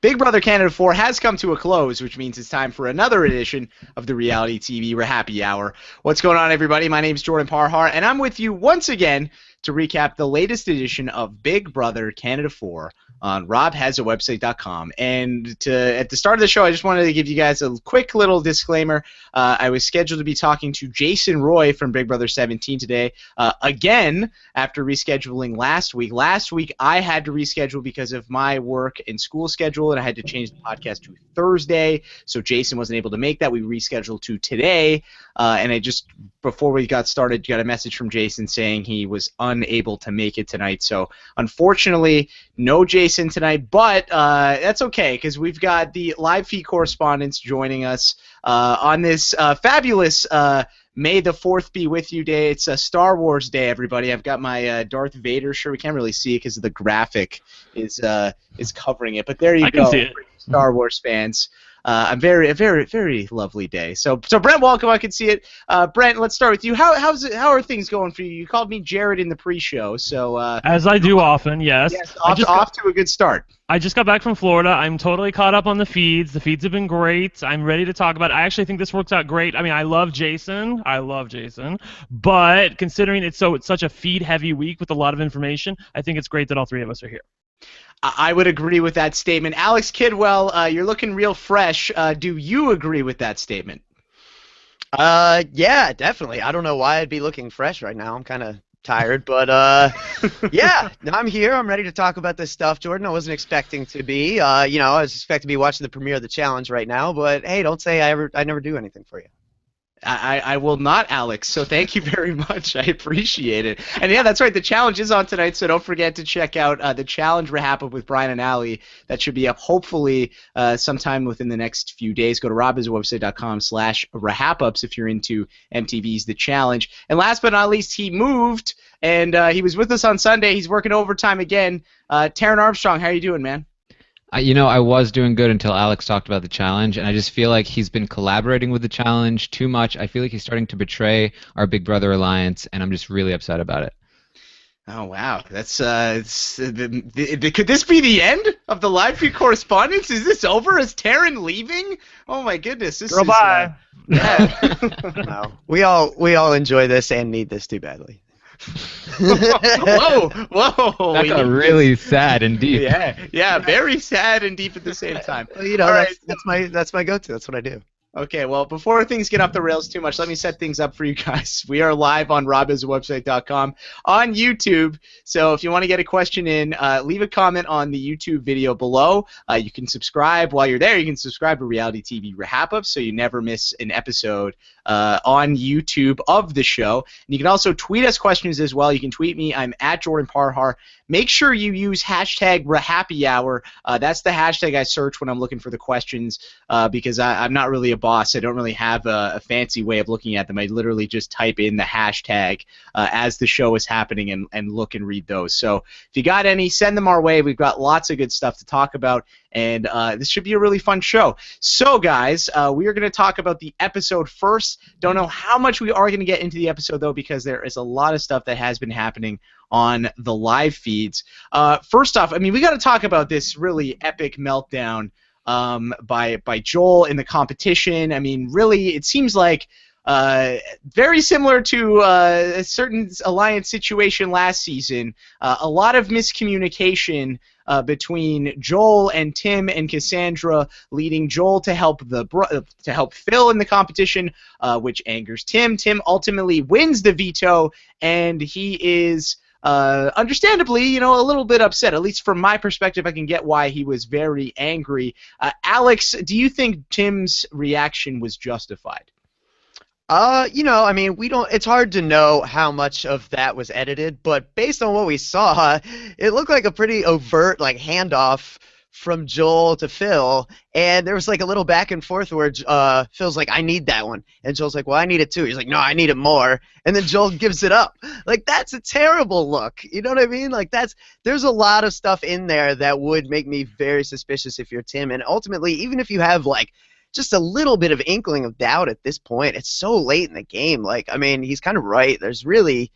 Big Brother Canada 4 has come to a close, which means it's time for another edition of the Reality TV RHAPpy Hour. What's going on, everybody? My name is Jordan Parhar, and I'm with you once again to recap the latest edition of Big Brother Canada 4 on RHAPhasawebsite.com. And at the start of the show, I just wanted to give you guys a quick little disclaimer. I was scheduled to be talking to Jason Roy from Big Brother 17 today, again, after rescheduling last week. Last week, I had to reschedule because of my work and school schedule, and I had to change the podcast to Thursday, so Jason wasn't able to make that. We rescheduled to today, and I just, before we got started, got a message from Jason saying he was unable to make it tonight. So, unfortunately, no Jason tonight, but that's okay, because we've got the live feed correspondents joining us on this fabulous May the 4th be with you day. It's a Star Wars day, everybody. I've got my Darth Vader shirt. We can't really see it because the graphic is covering it, but there you go. I can see it. Star Wars fans. A very lovely day. So Brent, welcome. I can see it. Brent, let's start with you. How are things going for you? You called me Jared in the pre-show, so as I do often, yes. Yes, off to a good start. I just got back from Florida. I'm totally caught up on the feeds. The feeds have been great. I'm ready to talk about it. I actually think this works out great. I mean, I love Jason. But considering it's such a feed-heavy week with a lot of information, I think it's great that all three of us are here. I would agree with that statement. Alex Kidwell, you're looking real fresh. Do you agree with that statement? Yeah, definitely. I don't know why I'd be looking fresh right now. I'm kind of tired, but yeah, I'm here. I'm ready to talk about this stuff, Jordan. I wasn't expecting to be. I was expecting to be watching the premiere of the challenge right now, but hey, don't say I never do anything for you. I will not, Alex, so thank you very much. I appreciate it. And yeah, that's right, the challenge is on tonight, so don't forget to check out the challenge RHAP-up with Brian and Allie. That should be up hopefully sometime within the next few days. Go to RHAPhasawebsite.com/RHAP-ups if you're into MTV's The Challenge. And last but not least, he moved, and he was with us on Sunday. He's working overtime again. Taran Armstrong, how you doing, man? I was doing good until Alex talked about the challenge, and I just feel like he's been collaborating with the challenge too much. I feel like he's starting to betray our Big Brother alliance, and I'm just really upset about it. Oh, wow. That's could this be the end of the live feed correspondence? Is this over? Is Taran leaving? Oh, my goodness. This Girl, is, bye. No, we all enjoy this and need this too badly. Whoa! That got really sad and deep. Yeah, very sad and deep at the same time. Well, All right. that's my go-to. That's what I do. Okay, well, before things get off the rails too much, let me set things up for you guys. We are live on RHAPhasawebsite.com on YouTube, so if you want to get a question in, leave a comment on the YouTube video below. You can subscribe while you're there. You can subscribe to Reality TV RHAP-ups so you never miss an episode on YouTube of the show. And you can also tweet us questions as well. You can tweet me. I'm at Jordan Parhar. Make sure you use hashtag RHAPpy Hour. That's the hashtag I search when I'm looking for the questions because I'm not really a boss. I don't really have a fancy way of looking at them. I literally just type in the hashtag as the show is happening and look and read those. So if you got any, send them our way. We've got lots of good stuff to talk about, and this should be a really fun show. So, guys, we are going to talk about the episode first. Don't know how much we are going to get into the episode, though, because there is a lot of stuff that has been happening on the live feeds. First off, I mean, we got to talk about this really epic meltdown by Joel in the competition. I mean, really, it seems like very similar to a certain alliance situation last season. A lot of miscommunication between Joel and Tim and Cassandra, leading Joel to help Phil in the competition, which angers Tim. Tim ultimately wins the veto, and he is understandably, a little bit upset. At least from my perspective, I can get why he was very angry. Alex, do you think Tim's reaction was justified? I mean, it's hard to know how much of that was edited, but based on what we saw, it looked like a pretty overt, handoff from Joel to Phil, and there was a little back and forth where Phil's like, I need that one, and Joel's like, well, I need it too. He's like, no, I need it more, and then Joel gives it up. That's a terrible look. You know what I mean? There's a lot of stuff in there that would make me very suspicious if you're Tim, and ultimately, even if you have just a little bit of inkling of doubt at this point, it's so late in the game. I mean, he's kind of right. There's really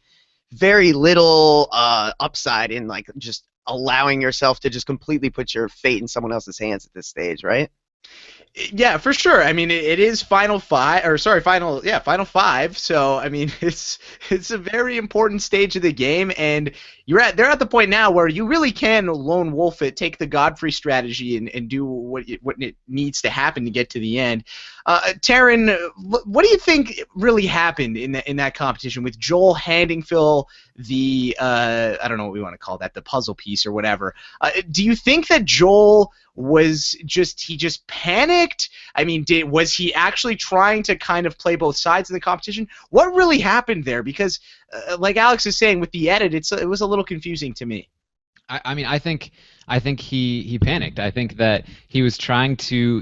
very little upside in just allowing yourself to just completely put your fate in someone else's hands at this stage, right? Yeah, for sure. I mean, it is final five. So I mean, it's a very important stage of the game, and they're at the point now where you really can lone wolf it, take the Godfrey strategy, and do what it needs to happen to get to the end. Taran, what do you think really happened in that competition with Joel handing Phil the I don't know what we want to call that, the puzzle piece or whatever? Do you think that Joel was just panicked? I mean, was he actually trying to kind of play both sides in the competition? What really happened there? Because, like Alex is saying, with the edit, it was a little confusing to me. I mean, I think he panicked. I think that he was trying to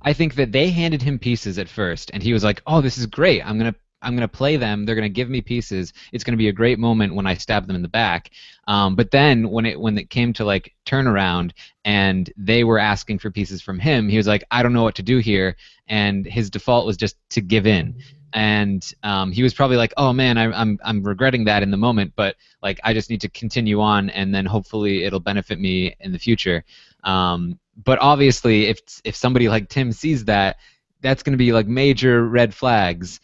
I think that they handed him pieces at first, and he was like, "Oh, this is great. I'm gonna play them. They're gonna give me pieces. It's gonna be a great moment when I stab them in the back." But then when it came to like turnaround and they were asking for pieces from him, he was like, "I don't know what to do here," and his default was just to give in. And he was probably like, "Oh man, I'm regretting that in the moment, but like I just need to continue on, and then hopefully it'll benefit me in the future." But obviously, if somebody like Tim sees that, that's going to be like major red flags,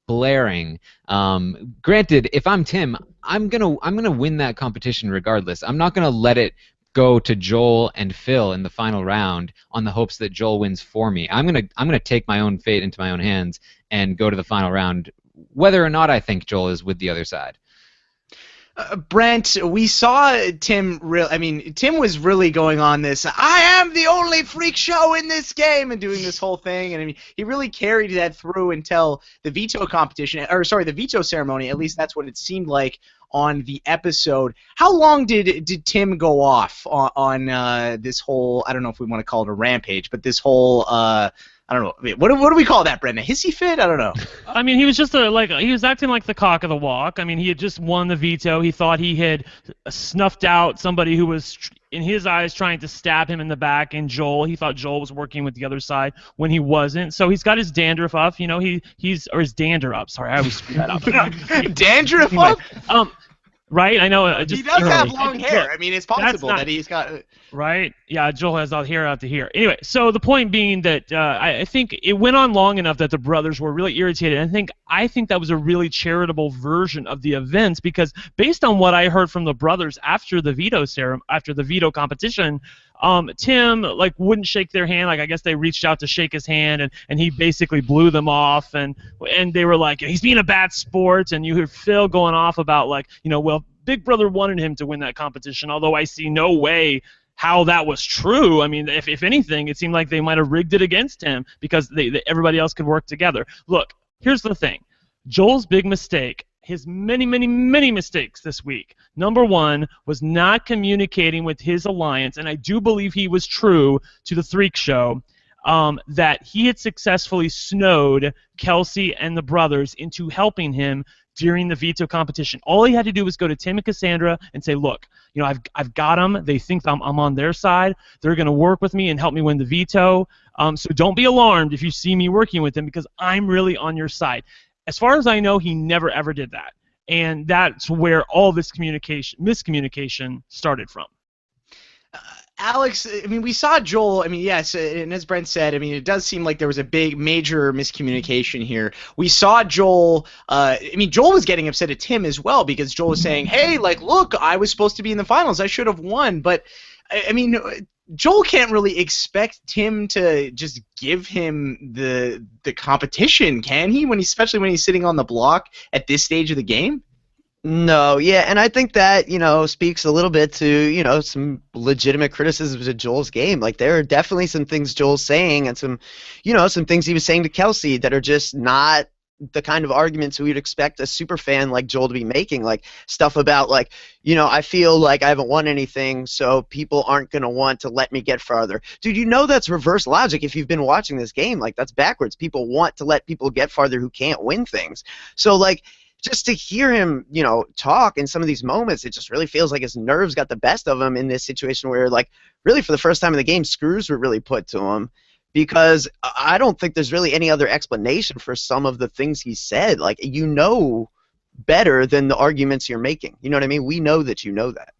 blaring. Granted, if I'm Tim, I'm gonna win that competition regardless. I'm not gonna let it go to Joel and Phil in the final round on the hopes that Joel wins for me. I'm gonna take my own fate into my own hands and go to the final round, whether or not I think Joel is with the other side. Brent, we saw Tim. Tim was really going on this. I am the only freak show in this game, and doing this whole thing. And I mean, he really carried that through until the veto competition, the veto ceremony. At least that's what it seemed like on the episode. How long did Tim go off on this whole? I don't know if we want to call it a rampage, but this whole. I don't know. What do we call that, Brent? A hissy fit? I don't know. I mean, he was just he was acting like the cock of the walk. I mean, he had just won the veto. He thought he had snuffed out somebody who was, in his eyes, trying to stab him in the back. And he thought Joel was working with the other side when he wasn't. So he's got his dandruff up. He's his dander up. Sorry, I always screw that up. Dandruff up? Right? I know. He does have long hair. I mean, it's possible that he's got. Right? Yeah, Joel has all hair out to here. Anyway, so the point being that I think it went on long enough that the brothers were really irritated. I think that was a really charitable version of the events, because based on what I heard from the brothers after the veto competition, Tim wouldn't shake their hand. I guess they reached out to shake his hand, and he basically blew them off, and they were like, he's being a bad sport. And you heard Phil going off about well, Big Brother wanted him to win that competition, although I see no way how that was true. I mean, if anything, it seemed like they might have rigged it against him because everybody else could work together. Look, here's the thing. Joel's big mistake, his many, many, many mistakes this week. Number one was not communicating with his alliance, and I do believe he was true to the Freak Show, that he had successfully snowed Kelsey and the brothers into helping him during the veto competition. All he had to do was go to Tim and Cassandra and say, look, I've got them. They think I'm on their side. They're going to work with me and help me win the veto. So don't be alarmed if you see me working with them, because I'm really on your side. As far as I know, he never, ever did that. And that's where all this miscommunication started from. Alex, I mean, we saw Joel. I mean, yes, and as Brent said, I mean, it does seem like there was a major miscommunication here. We saw Joel. Joel was getting upset at Tim as well, because Joel was saying, "Hey, look, I was supposed to be in the finals. I should have won." But I mean, Joel can't really expect Tim to just give him the competition, can he? Especially when he's sitting on the block at this stage of the game. No, yeah, and I think that, speaks a little bit to, some legitimate criticisms of Joel's game. There are definitely some things Joel's saying and some things he was saying to Kelsey that are just not the kind of arguments we would expect a super fan like Joel to be making. Stuff about, I feel like I haven't won anything, so people aren't going to want to let me get farther. Dude, that's reverse logic if you've been watching this game. That's backwards. People want to let people get farther who can't win things. So, just to hear him, talk in some of these moments, it just really feels like his nerves got the best of him in this situation where, really for the first time in the game, screws were really put to him, because I don't think there's really any other explanation for some of the things he said. Better than the arguments you're making. You know what I mean? We know that you know that.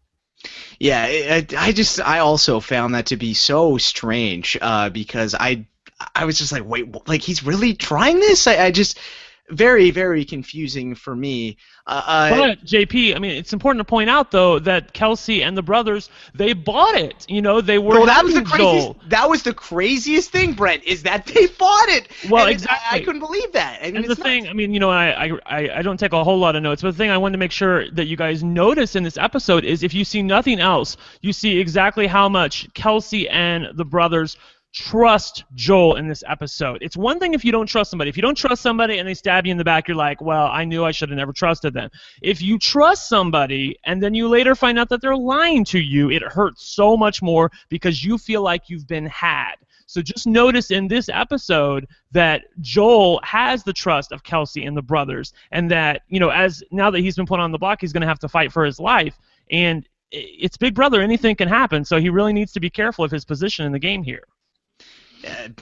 Yeah, I also found that to be so strange because I was just like, wait, like he's really trying this? I just very, very confusing for me. But JP, I mean, it's important to point out though that Kelsey and the brothers, they bought it. You know, they were Bro, that was the having craziest. Joel. That was the craziest thing, Brent, is that they bought it. Well, And exactly. I couldn't believe that. I mean, And it's the thing, nuts. I mean, you know, I don't take a whole lot of notes, but the thing I wanted to make sure that you guys notice in this episode is if you see nothing else, you see exactly how much Kelsey and the brothers trust Joel in this episode. It's one thing if you don't trust somebody. If you don't trust somebody and they stab you in the back, you're like, well, I knew I should have never trusted them. If you trust somebody and then you later find out that they're lying to you, it hurts so much more because you feel like you've been had. So just notice in this episode that Joel has the trust of Kelsey and the brothers, and that, you know, as now that he's been put on the block, he's going to have to fight for his life. And it's Big Brother; anything can happen. So he really needs to be careful of his position in the game here.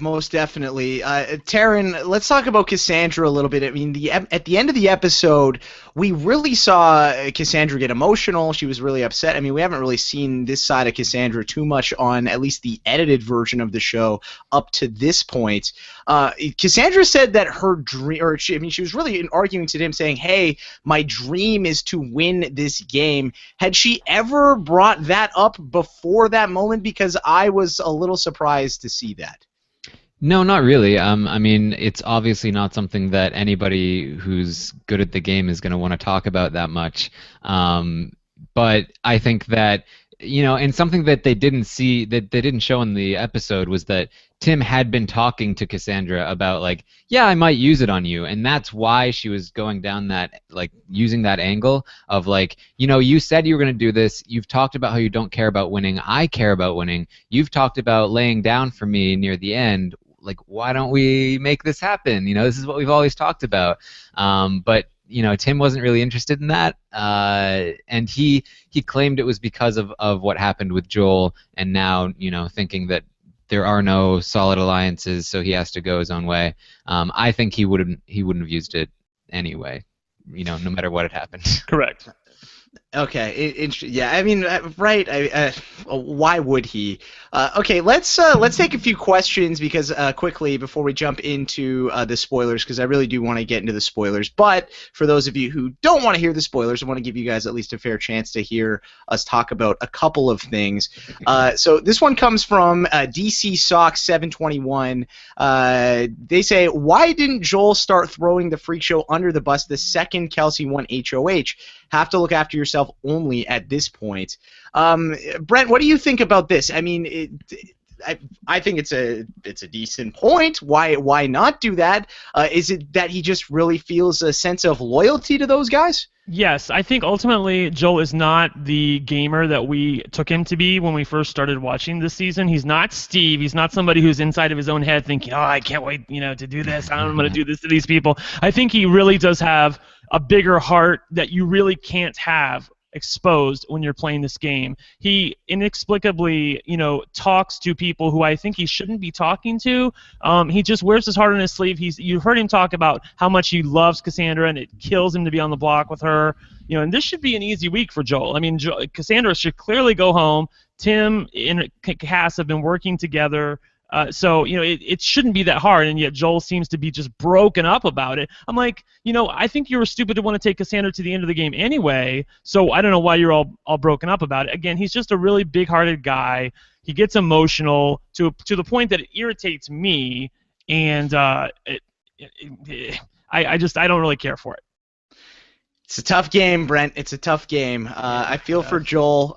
Most definitely. Taran, let's talk about Cassandra a little bit. I mean, at the end of the episode, we really saw Cassandra get emotional. She was really upset. I mean, we haven't really seen this side of Cassandra too much on at least the edited version of the show up to this point. Cassandra said that her dream, she was really arguing to him saying, hey, my dream is to win this game. Had she ever brought that up before that moment? Because I was a little surprised to see that. No, not really. I mean, it's obviously not something that anybody who's good at the game is going to want to talk about that much. But I think that, you know, and something that they didn't show in the episode was that Tim had been talking to Cassandra about, like, yeah, I might use it on you, and that's why she was going down that, like, using that angle of, like, you know, you said you were going to do this, you've talked about how you don't care about winning, I care about winning, you've talked about laying down for me near the end, like, why don't we make this happen? You know, this is what we've always talked about. But you know, Tim wasn't really interested in that, and he claimed it was because of what happened with Joel, and now, you know, thinking that there are no solid alliances, so he has to go his own way. I think he wouldn't have used it anyway, you know, no matter what had happened. Correct. Okay, yeah. I mean, right? Why would he? Okay, let's take a few questions because quickly before we jump into the spoilers, because I really do want to get into the spoilers. But for those of you who don't want to hear the spoilers, I want to give you guys at least a fair chance to hear us talk about a couple of things. So this one comes from DC Sock 721. They say, why didn't Joel start throwing the freak show under the bus the second Kelsey won HOH? Have to look after yourself only at this point. Brent, what do you think about this? I mean, I think it's a decent point. Why not do that? Is it that he just really feels a sense of loyalty to those guys? Yes, I think ultimately Joel is not the gamer that we took him to be when we first started watching this season. He's not Steve. He's not somebody who's inside of his own head thinking, oh, I can't wait, you know, to do this. I'm going to do this to these people. I think he really does have a bigger heart that you really can't have exposed when you're playing this game. He inexplicably, you know, talks to people who I think he shouldn't be talking to. He just wears his heart on his sleeve. You heard him talk about how much he loves Cassandra and it kills him to be on the block with her. You know, and this should be an easy week for Joel. I mean, Cassandra should clearly go home. Tim and Cass have been working together. So, you know, it shouldn't be that hard, and yet Joel seems to be just broken up about it. I'm like, you know, I think you were stupid to want to take Cassandra to the end of the game anyway, so I don't know why you're all broken up about it. Again, he's just a really big-hearted guy. He gets emotional to the point that it irritates me, and I don't really care for it. It's a tough game, Brent. It's a tough game. I feel for Joel.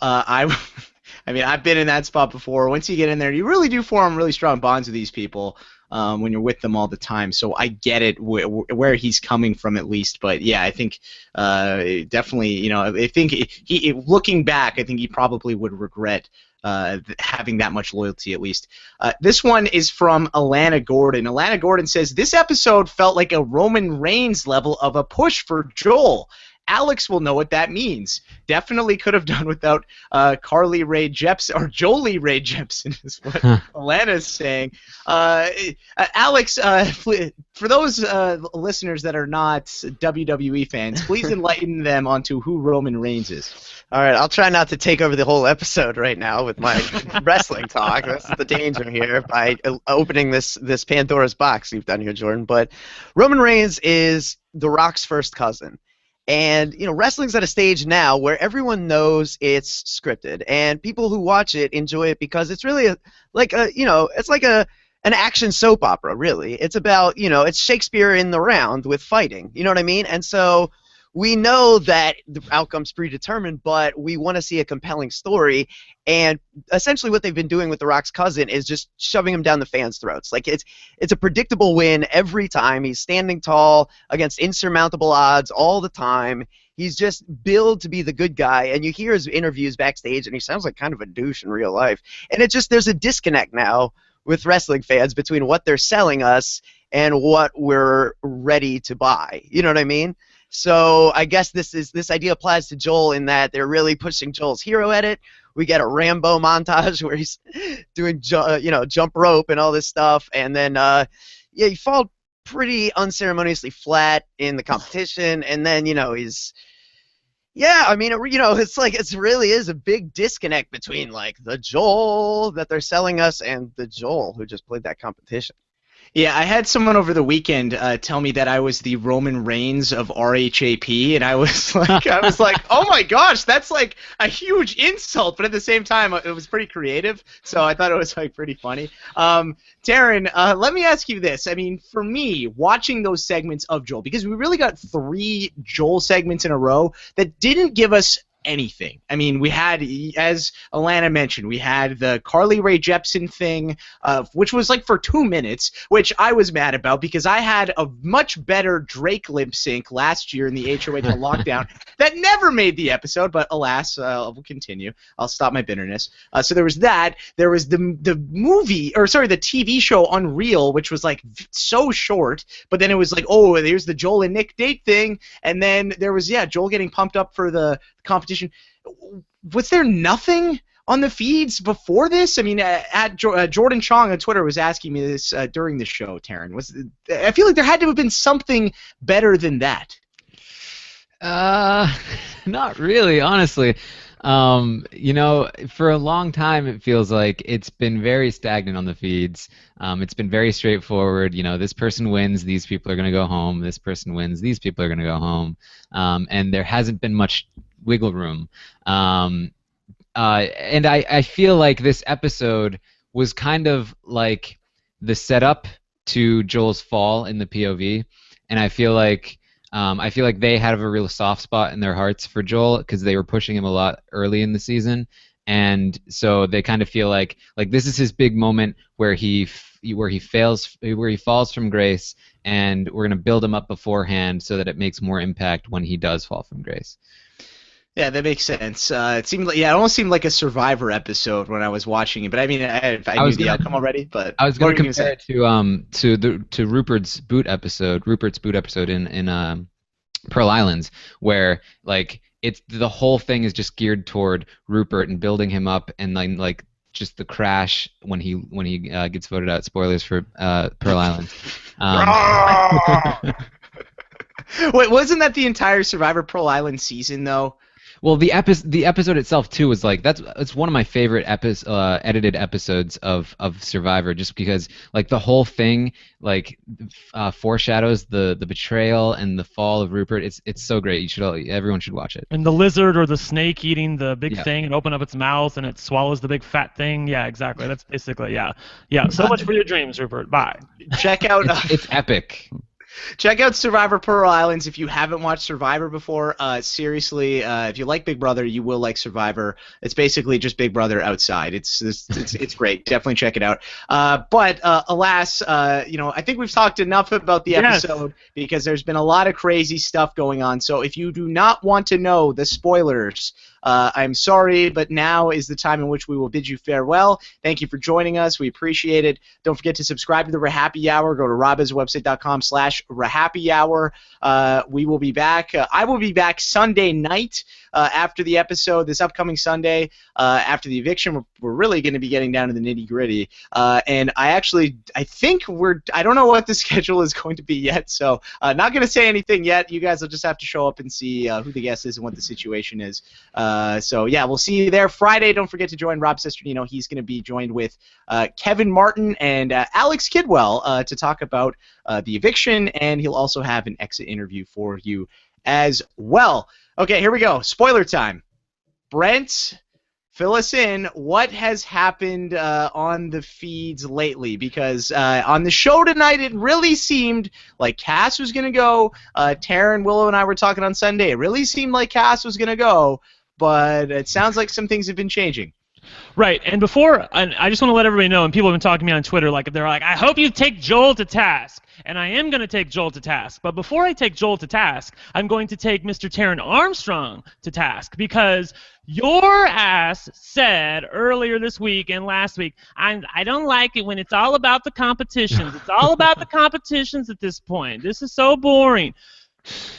I mean, I've been in that spot before. Once you get in there, you really do form really strong bonds with these people when you're with them all the time. So I get it where he's coming from at least. But yeah, I think definitely, you know, I think he looking back, I think he probably would regret having that much loyalty at least. This one is from Alana Gordon. Alana Gordon says, this episode felt like a Roman Reigns level of a push for Joel. Alex will know what that means. Definitely could have done without Carly Rae Jepsen, or Jolie Rae Jepsen is what Alana's saying. Alex, for those listeners that are not WWE fans, please enlighten them onto who Roman Reigns is. All right, I'll try not to take over the whole episode right now with my wrestling talk. That's the danger here by opening this Pandora's box you've done here, Jordan. But Roman Reigns is The Rock's first cousin. And, wrestling's at a stage now where everyone knows it's scripted, and people who watch it enjoy it because it's really it's like an action soap opera, really. It's about, it's Shakespeare in the round with fighting. You know what I mean? And so we know that the outcome's predetermined, but we want to see a compelling story. And essentially what they've been doing with The Rock's cousin is just shoving him down the fans' throats. Like, it's a predictable win every time. He's standing tall against insurmountable odds all the time. He's just billed to be the good guy, and you hear his interviews backstage, and he sounds like kind of a douche in real life. And there's a disconnect now with wrestling fans between what they're selling us and what we're ready to buy. You know what I mean? So I guess this idea applies to Joel in that they're really pushing Joel's hero edit. We get a Rambo montage where he's doing jump rope and all this stuff, and then he fall pretty unceremoniously flat in the competition, and then it's like it really is a big disconnect between like the Joel that they're selling us and the Joel who just played that competition. Yeah, I had someone over the weekend tell me that I was the Roman Reigns of RHAP, and I was like, oh my gosh, that's like a huge insult, but at the same time, it was pretty creative, so I thought it was like pretty funny. Taran, let me ask you this. I mean, for me, watching those segments of Joel, because we really got 3 Joel segments in a row that didn't give us anything. I mean, we had, as Alana mentioned, we had the Carly Rae Jepsen thing, which was like for 2 minutes, which I was mad about because I had a much better Drake lip sync last year in the HOH lockdown that never made the episode, but alas, we'll continue. I'll stop my bitterness. So there was that. There was the TV show Unreal, which was like so short, but then it was like, oh, there's the Joel and Nick date thing, and then there was, Joel getting pumped up for the competition. Was there nothing on the feeds before this? I mean, Jordan Chong on Twitter was asking me this during the show, Taran. I feel like there had to have been something better than that. Not really, honestly. For a long time it feels like it's been very stagnant on the feeds. It's been very straightforward. This person wins, these people are going to go home. This person wins, these people are going to go home. And there hasn't been much wiggle room. And I feel like this episode was kind of like the setup to Joel's fall in the POV, and I feel like they have a real soft spot in their hearts for Joel because they were pushing him a lot early in the season, and so they kind of feel like this is his big moment where he falls from grace, and we're going to build him up beforehand so that it makes more impact when he does fall from grace. Yeah, that makes sense. It seemed like, it almost seemed like a Survivor episode when I was watching it. But I mean, I knew the outcome already. But I was going to compare it to Rupert's boot episode in Pearl Islands, where like the whole thing is just geared toward Rupert and building him up, and then like just the crash when he gets voted out. Spoilers for Pearl Islands. Wait, wasn't that the entire Survivor Pearl Island season though? Well, the episode itself too was like it's one of my favorite edited episodes of Survivor, just because like the whole thing foreshadows the betrayal and the fall of Rupert. It's so great. Everyone should watch it. And the lizard or the snake eating the big thing and open up its mouth and it swallows the big fat thing. Yeah, exactly. That's basically yeah. So much for your dreams, Rupert. Bye. Check out. It's epic. Check out Survivor Pearl Islands if you haven't watched Survivor before. Seriously, if you like Big Brother, you will like Survivor. It's basically just Big Brother outside. It's great. Definitely check it out. But alas, I think we've talked enough about the episode because there's been a lot of crazy stuff going on. So if you do not want to know the spoilers I'm sorry, but now is the time in which we will bid you farewell. Thank you for joining us. We appreciate it. Don't forget to subscribe to the RHAPpy Hour. Go to robhasawebsite.com/RHAPpy-hour. We will be back. I will be back Sunday night after the episode, this upcoming Sunday, after the eviction. We're really going to be getting down to the nitty-gritty. And I think I don't know what the schedule is going to be yet, so not going to say anything yet. You guys will just have to show up and see who the guest is and what the situation is. So, yeah, we'll see you there Friday. Don't forget to join Rob Cesternino. He's going to be joined with Kevin Martin and Alex Kidwell to talk about the eviction, and he'll also have an exit interview for you as well. Okay, here we go. Spoiler time. Brent, fill us in. What has happened on the feeds lately? Because on the show tonight, it really seemed like Cass was going to go. Taran, Willow, and I were talking on Sunday. It really seemed like Cass was going to go, but it sounds like some things have been changing. Right, and I just want to let everybody know, and people have been talking to me on Twitter, they're like, I hope you take Joel to task. And I am going to take Joel to task. But before I take Joel to task, I'm going to take Mr. Taran Armstrong to task, because your ass said earlier this week and last week, I don't like it when it's all about the competitions. It's all about the competitions at this point. This is so boring.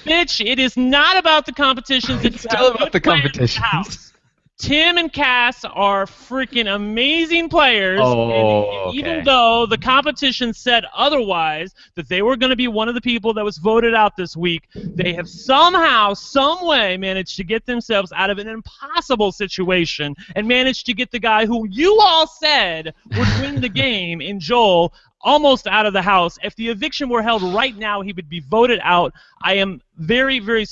Bitch, it is not about the competitions. It's still about the competitions. Tim and Cass are freaking amazing players, and even though the competition said otherwise, that they were going to be one of the people that was voted out this week, they have somehow, some way managed to get themselves out of an impossible situation and managed to get the guy who you all said would win the game in Joel almost out of the house. If the eviction were held right now, he would be voted out. I feel very, very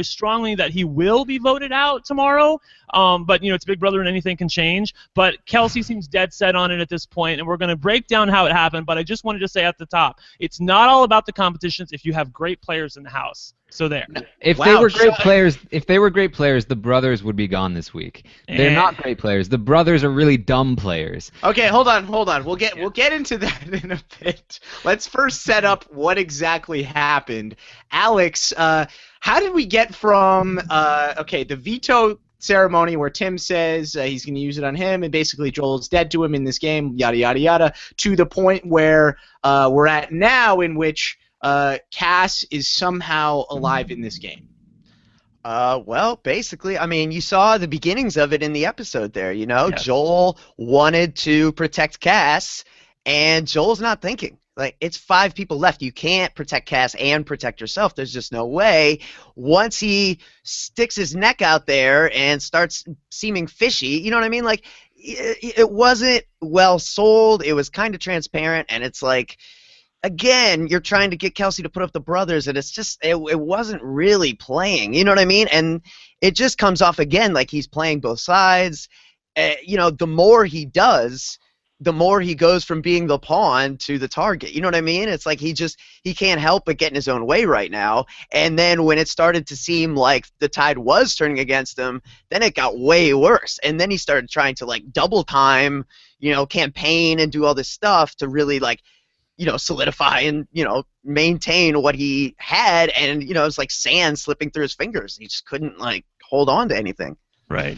strongly that he will be voted out tomorrow. But, it's Big Brother and anything can change. But Kelsey seems dead set on it at this point, and we're going to break down how it happened. But I just wanted to say at the top, it's not all about the competitions if you have great players in the house. So there. If they were great players, the brothers would be gone this week. They're not great players. The brothers are really dumb players. Okay, hold on. We'll get into that in a bit. Let's first set up what exactly happened. Alex, how did we get from the veto ceremony where Tim says he's going to use it on him and basically Joel's dead to him in this game, yada yada yada, to the point where we're at now, in which Cass is somehow alive in this game? Well, basically, you saw the beginnings of it in the episode there, Yes. Joel wanted to protect Cass, and Joel's not thinking. It's 5 people left. You can't protect Cass and protect yourself. There's just no way. Once he sticks his neck out there and starts seeming fishy, you know what I mean? It wasn't well sold. It was kind of transparent, and it's again, you're trying to get Kelsey to put up the brothers, and it's just, it wasn't really playing, you know what I mean? And it just comes off again like he's playing both sides. The more he does, the more he goes from being the pawn to the target. You know what I mean? It's like he can't help but get in his own way right now. And then when it started to seem like the tide was turning against him, then it got way worse. And then he started trying to double time, campaign and do all this stuff to really solidify and, maintain what he had. And, it's like sand slipping through his fingers. He just couldn't hold on to anything. Right.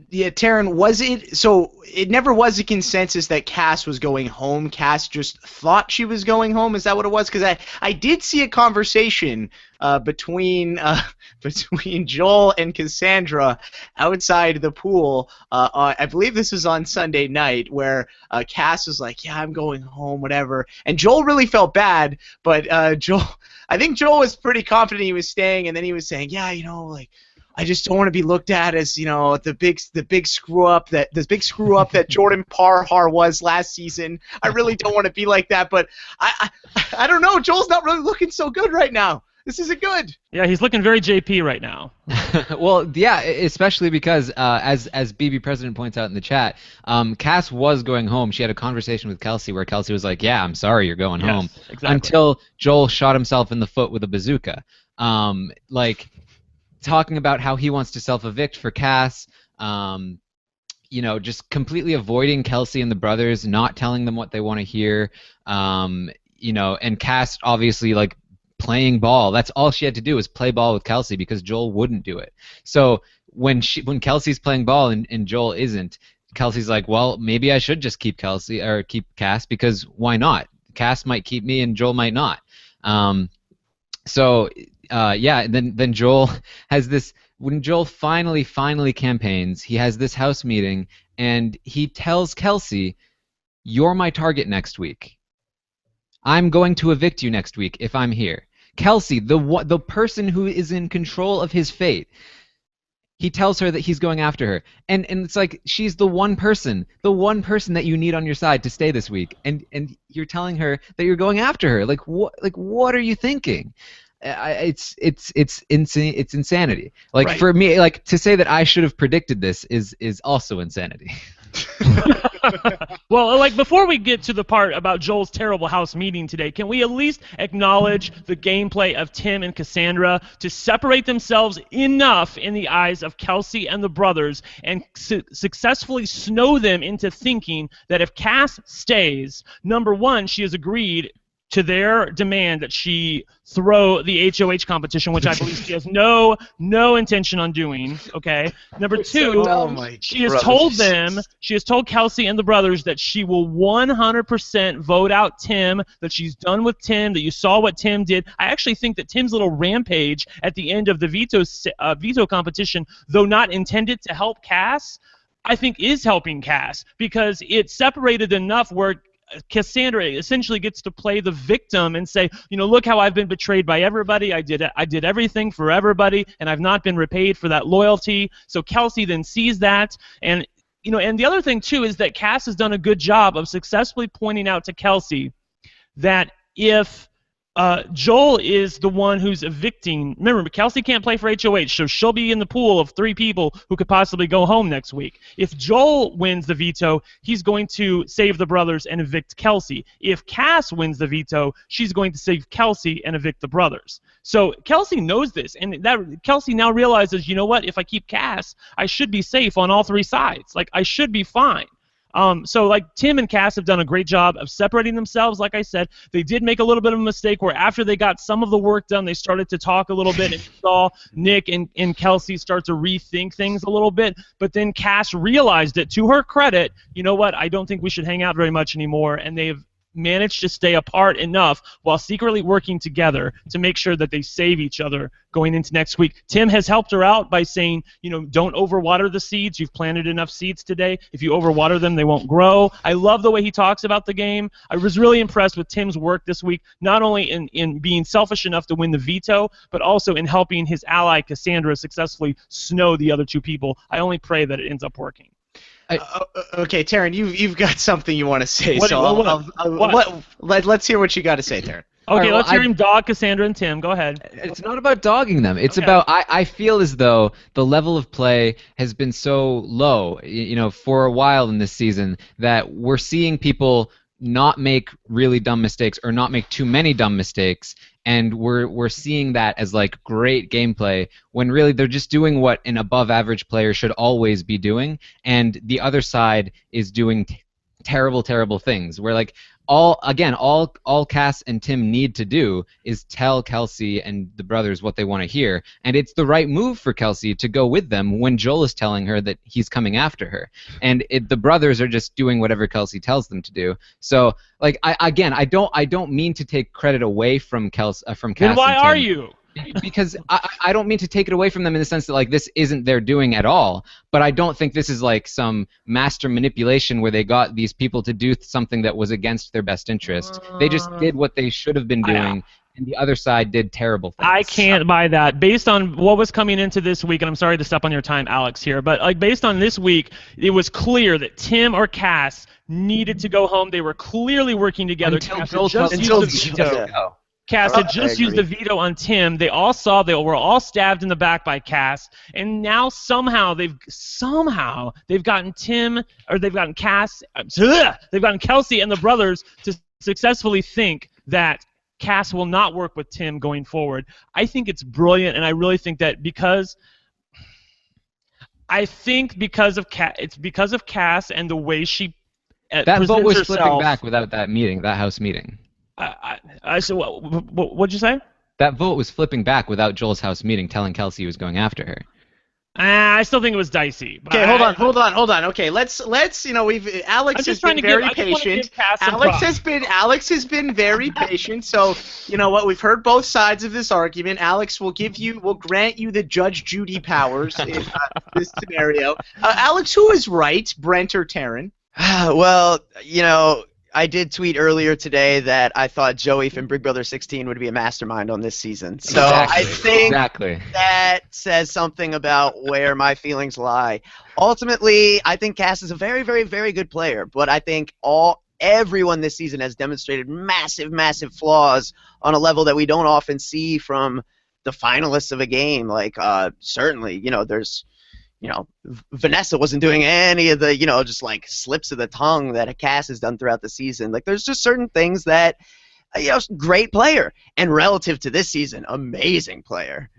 Yeah, Taran, was it so? It never was a consensus that Cass was going home. Cass just thought she was going home. Is that what it was? Because I did see a conversation between Joel and Cassandra outside the pool. I believe this was on Sunday night, where Cass was like, "Yeah, I'm going home, whatever," and Joel really felt bad. But I think Joel was pretty confident he was staying, and then he was saying, "Yeah, I just don't want to be looked at as, the big screw up that Jordan Parhar was last season. I really don't want to be like that, but I don't know. Joel's not really looking so good right now. This isn't good." Yeah, he's looking very JP right now. Well, yeah, especially because as BB President points out in the chat, Cass was going home. She had a conversation with Kelsey where Kelsey was like, "Yeah, I'm sorry, you're going home." Exactly. Until Joel shot himself in the foot with a bazooka. Talking about how he wants to self-evict for Cass, just completely avoiding Kelsey and the brothers, not telling them what they want to hear, and Cass obviously playing ball. That's all she had to do was play ball with Kelsey because Joel wouldn't do it. So when Kelsey's playing ball and Joel isn't, Kelsey's like, well, maybe I should just keep Kelsey or keep Cass, because why not? Cass might keep me and Joel might not. Then Joel has this. When Joel finally campaigns, he has this house meeting and he tells Kelsey, "You're my target next week. I'm going to evict you next week if I'm here." Kelsey, the person who is in control of his fate. He tells her that he's going after her, and it's like she's the one person that you need on your side to stay this week, and you're telling her that you're going after her. Like what are you thinking? It's insanity. Like Right. For me, like to say that I should have predicted this is also insanity. Well, like before we get to the part about Joel's terrible house meeting today, can we at least acknowledge the gameplay of Tim and Cassandra to separate themselves enough in the eyes of Kelsey and the brothers and successfully snow them into thinking that if Cass stays, number one, she has agreed to their demand that she throw the HOH competition, which I believe she has no intention on doing. Okay. Number two, she has told Kelsey and the brothers that she will 100% vote out Tim, that she's done with Tim, that you saw what Tim did. I actually think that Tim's little rampage at the end of the veto competition, though not intended to help Cass, I think is helping Cass, because it separated enough where Cassandra essentially gets to play the victim and say, look how I've been betrayed by everybody. I did everything for everybody, and I've not been repaid for that loyalty. So Kelsey then sees that, and and the other thing too is that Cass has done a good job of successfully pointing out to Kelsey that if Joel is the one who's evicting. Remember, Kelsey can't play for HOH, so she'll be in the pool of 3 people who could possibly go home next week. If Joel wins the veto, he's going to save the brothers and evict Kelsey. If Cass wins the veto, she's going to save Kelsey and evict the brothers. So Kelsey knows this, and that Kelsey now realizes, you know what? If I keep Cass, I should be safe on all 3 sides. Like, I should be fine. So Tim and Cass have done a great job of separating themselves. Like I said, they did make a little bit of a mistake where after they got some of the work done, they started to talk a little bit, and saw Nick and Kelsey start to rethink things a little bit. But then Cass realized it. To her credit, you know what? I don't think we should hang out very much anymore, and they've managed to stay apart enough while secretly working together to make sure that they save each other going into next week. Tim has helped her out by saying, don't overwater the seeds. You've planted enough seeds today. If you overwater them, they won't grow. I love the way he talks about the game. I was really impressed with Tim's work this week, not only in being selfish enough to win the veto, but also in helping his ally Cassandra successfully snow the other 2 people. I only pray that it ends up working. Okay, Taran, you've got something you want to say, let's hear what you got to say, Taran. Okay, let's hear him dog Cassandra and Tim. Go ahead. It's not about dogging them. It's about I feel as though the level of play has been so low, for a while in this season, that we're seeing people not make really dumb mistakes or not make too many dumb mistakes, and we're seeing that as like great gameplay when really they're just doing what an above average player should always be doing, and the other side is doing terrible things where like all Cass and Tim need to do is tell Kelsey and the brothers what they want to hear, and it's the right move for Kelsey to go with them when Joel is telling her that he's coming after her, and the brothers are just doing whatever Kelsey tells them to do. So like I don't mean to take credit away from Cass. Then why and Tim. are you? Because I don't mean to take it away from them in the sense that like this isn't their doing at all, but I don't think this is like some master manipulation where they got these people to do something that was against their best interest. They just did what they should have been doing, and the other side did terrible things. I can't buy that. Based on what was coming into this week, and I'm sorry to step on your time, Alex, here, but like based on this week, it was clear that Tim or Cass needed to go home. They were clearly working together. Until Cass had just used the veto on Tim. They all saw they were all stabbed in the back by Cass, and now somehow they've gotten Tim, or they've gotten Cass, they've gotten Kelsey and the brothers to successfully think that Cass will not work with Tim going forward. I think it's brilliant, and I really think that because of Cass and the way she that vote was herself, flipping back without that house meeting. So what'd you say? That vote was flipping back without Joel's house meeting telling Kelsey he was going after her. I still think it was dicey. Okay, hold on. Okay, let's Alex has been very patient. Alex has been very patient. So you know what? We've heard both sides of this argument. Alex will grant you the Judge Judy powers in this scenario. Alex, who is right, Brent or Taran? Well, I did tweet earlier today that I thought Joey from Big Brother 16 would be a mastermind on this season. So I think that says something about where my feelings lie. Ultimately, I think Cass is a very, very, very good player, but I think everyone this season has demonstrated massive, massive flaws on a level that we don't often see from the finalists of a game. Like, certainly, there's... Vanessa wasn't doing any of the, just like slips of the tongue that Cass has done throughout the season. Like, there's just certain things that, great player. And relative to this season, amazing player.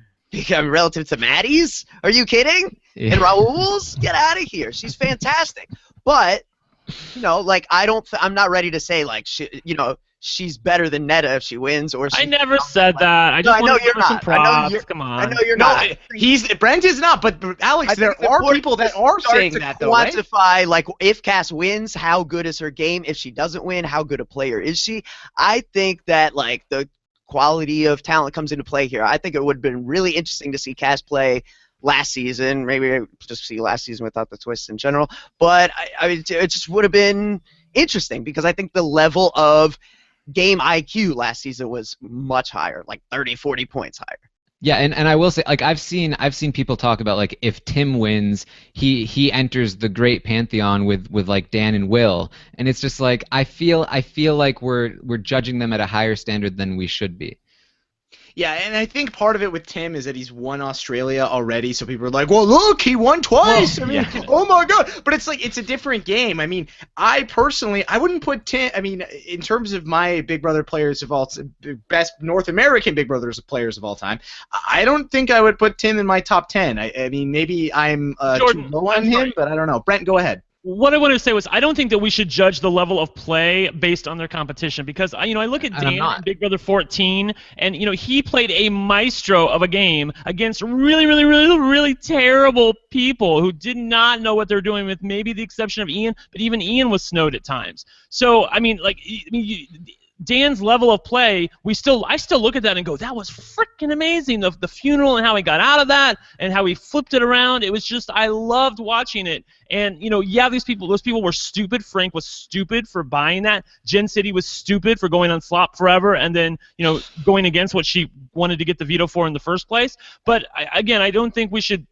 Relative to Maddie's? Are you kidding? Yeah. And Raul's? Get out of here. She's fantastic. But, I'm not ready to say, like, she's better than Netta if she wins, or I never said that. I just want to give her some props. Come on. I know you're not. Brent is not, but Alex, there are people that are saying that, though, right? Quantify, like, if Cass wins, how good is her game? If she doesn't win, how good a player is she? I think that, like, the quality of talent comes into play here. I think it would have been really interesting to see Cass play last season. Maybe just see last season without the twists in general. But it just would have been interesting because I think the level of game IQ last season was much higher, like 30, 40 points higher. Yeah, and I will say, like, I've seen people talk about, like, if Tim wins, he enters the great pantheon with like Dan and Will, and it's just like I feel like we're judging them at a higher standard than we should be. Yeah, and I think part of it with Tim is that he's won Australia already, so people are like, well, look, he won twice. Oh my God. But it's like, it's a different game. I mean, I wouldn't put Tim, in terms of my Big Brother players of all, best North American Big Brothers players of all time, I don't think I would put Tim in my top 10. I mean, maybe I'm too low on him, but I don't know. Brent, go ahead. What I wanted to say was I don't think that we should judge the level of play based on their competition because I look at Dan in Big Brother 14 and he played a maestro of a game against really, really, really, really terrible people who did not know what they're doing, with maybe the exception of Ian, but even Ian was snowed at times. So Dan's level of play, I still look at that and go, that was freaking amazing. The funeral and how he got out of that and how he flipped it around. It was just, I loved watching it. And, those people were stupid. Frank was stupid for buying that. Jen City was stupid for going on Slop Forever and then, going against what she wanted to get the veto for in the first place. But, I don't think we should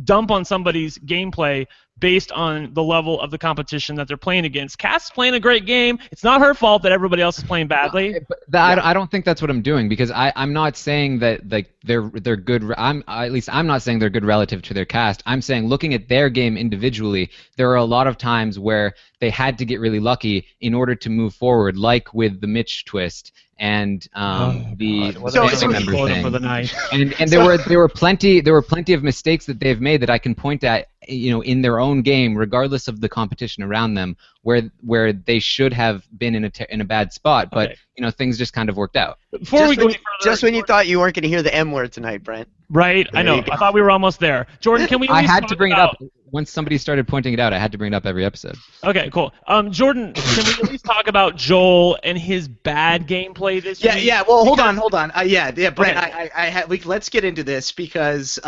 dump on somebody's gameplay based on the level of the competition that they're playing against. Cass is playing a great game. It's not her fault that everybody else is playing badly. I don't think that's what I'm doing because I'm not saying that they're good. I'm not saying they're good relative to their cast. I'm saying looking at their game individually, there are a lot of times where they had to get really lucky in order to move forward, like with the Mitch twist and the member thing. For the night. And there were plenty of mistakes that they've made that I can point at, in their own game, regardless of the competition around them, where they should have been in a bad spot, but things just kind of worked out. Before we go any further, just when you thought you weren't going to hear the M word tonight, Brent. Right, I know. I thought we were almost there. Jordan, can we? I had to bring it up once somebody started pointing it out. I had to bring it up every episode. Okay, cool. Jordan, can we at least talk about Joel and his bad gameplay this week? Yeah. Well, hold on. Brent. Let's get into this because,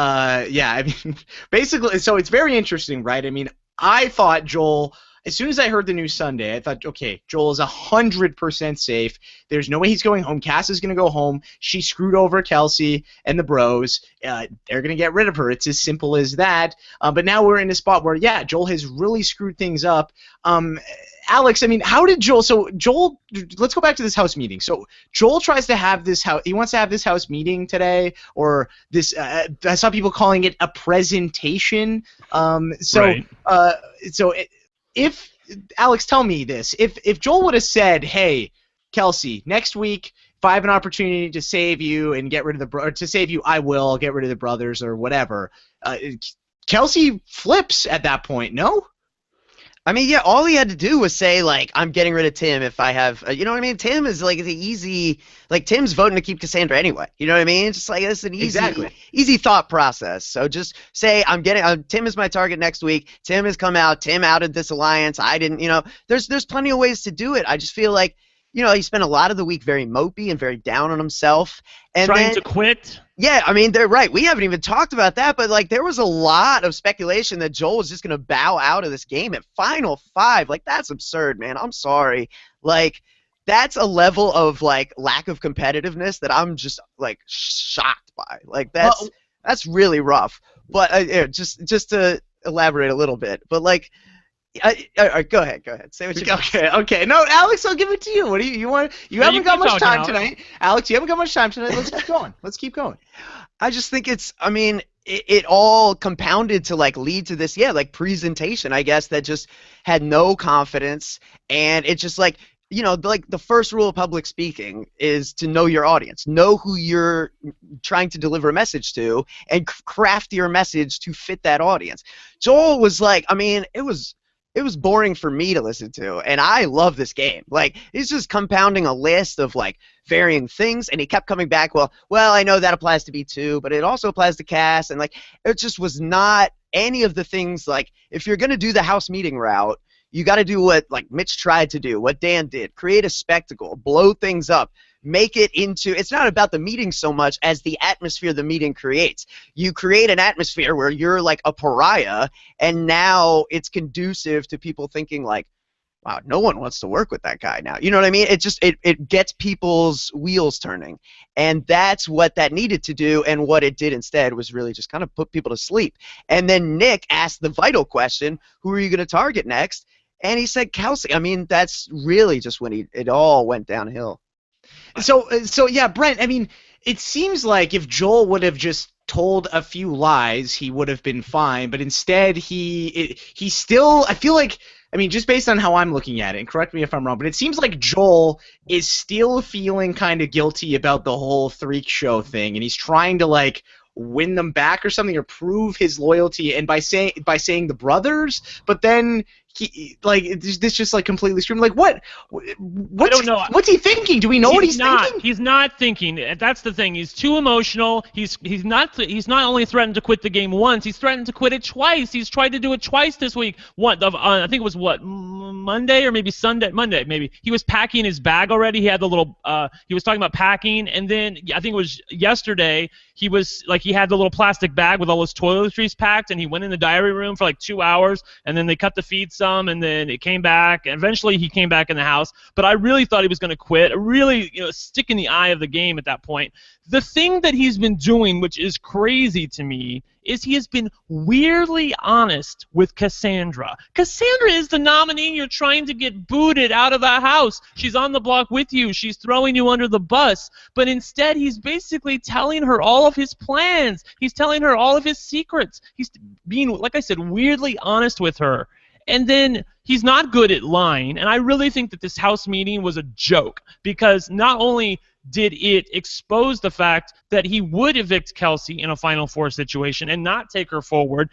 basically, so it's very interesting, right? I mean, I thought Joel. As soon as I heard the news Sunday, I thought, okay, Joel is 100% safe. There's no way he's going home. Cass is going to go home. She screwed over Kelsey and the bros. They're going to get rid of her. It's as simple as that. But now we're in a spot where, Joel has really screwed things up. Alex, how did Joel? So Joel, let's go back to this house meeting. So Joel tries to have this house. He wants to have this house meeting today, or this. I saw people calling it a presentation. If Alex, tell me this: if Joel would have said, "Hey, Kelsey, next week, if I have an opportunity to save you and get rid of I will get rid of the brothers or whatever," Kelsey flips at that point. No. I mean, yeah, all he had to do was say, like, I'm getting rid of Tim if I have, you know what I mean? Tim is, like, the easy, like, Tim's voting to keep Cassandra anyway. You know what I mean? It's just, like, it's an easy thought process. So just say, Tim is my target next week. Tim has come out. Tim outed this alliance. I didn't, there's plenty of ways to do it. I just feel like, he spent a lot of the week very mopey and very down on himself. And trying to quit. Yeah, I mean, they're right. We haven't even talked about that, but, like, there was a lot of speculation that Joel was just going to bow out of this game at Final 5. Like, that's absurd, man. I'm sorry. Like, that's a level of, like, lack of competitiveness that I'm just, like, shocked by. Like, that's really rough. But just to elaborate a little bit. But, like, all right, go ahead. Say what you got. Okay. No, Alex, I'll give it to you. What do you want? You haven't got much time tonight, Alex. You haven't got much time tonight. Let's keep going. I just think it all compounded to, like, lead to this, like, presentation, I guess, that just had no confidence, and it's just like, like, the first rule of public speaking is to know your audience, know who you're trying to deliver a message to, and craft your message to fit that audience. Joel was like, I mean, it was boring for me to listen to, and I love this game. Like, he's just compounding a list of, like, varying things, and he kept coming back, well, I know that applies to B2, but it also applies to Cass, and, like, it just was not any of the things, like, if you're going to do the house meeting route, you got to do what, like, Mitch tried to do, what Dan did, create a spectacle, blow things up, make it into, it's not about the meeting so much as the atmosphere the meeting creates. You create an atmosphere where you're, like, a pariah, and now it's conducive to people thinking, like, wow, no one wants to work with that guy now. You know what I mean? It just, it gets people's wheels turning, and that's what that needed to do, and what it did instead was really just kind of put people to sleep. And then Nick asked the vital question, who are you going to target next? And he said Kelsey. I mean, that's really just when it all went downhill. So yeah, Brent, I mean, it seems like if Joel would have just told a few lies, he would have been fine, but instead he still, I feel like, I mean, just based on how I'm looking at it, and correct me if I'm wrong, but it seems like Joel is still feeling kind of guilty about the whole freak show thing, and he's trying to, like, win them back or something, or prove his loyalty, and by saying the brothers, but then this just, like, completely screamed. Like, what? I don't know. What's he thinking? Do we know what he's thinking? He's not thinking. That's the thing. He's too emotional. He's not only threatened to quit the game once. He's threatened to quit it twice. He's tried to do it twice this week. I think it was Monday or maybe Sunday. Monday maybe. He was packing his bag already. He had the little. He was talking about packing, and then I think it was yesterday. He was like, he had the little plastic bag with all his toiletries packed, and he went in the diary room for like 2 hours, and then they cut the feed some, and then it came back. And eventually he came back in the house, but I really thought he was going to quit. Really, stick in the eye of the game at that point. The thing that he's been doing, which is crazy to me, is he has been weirdly honest with Cassandra. Cassandra is the nominee you're trying to get booted out of the house. She's on the block with you. She's throwing you under the bus. But instead, he's basically telling her all of his plans. He's telling her all of his secrets. He's being, like I said, weirdly honest with her. And then he's not good at lying. And I really think that this house meeting was a joke, because not only did it expose the fact that he would evict Kelsey in a Final Four situation and not take her forward.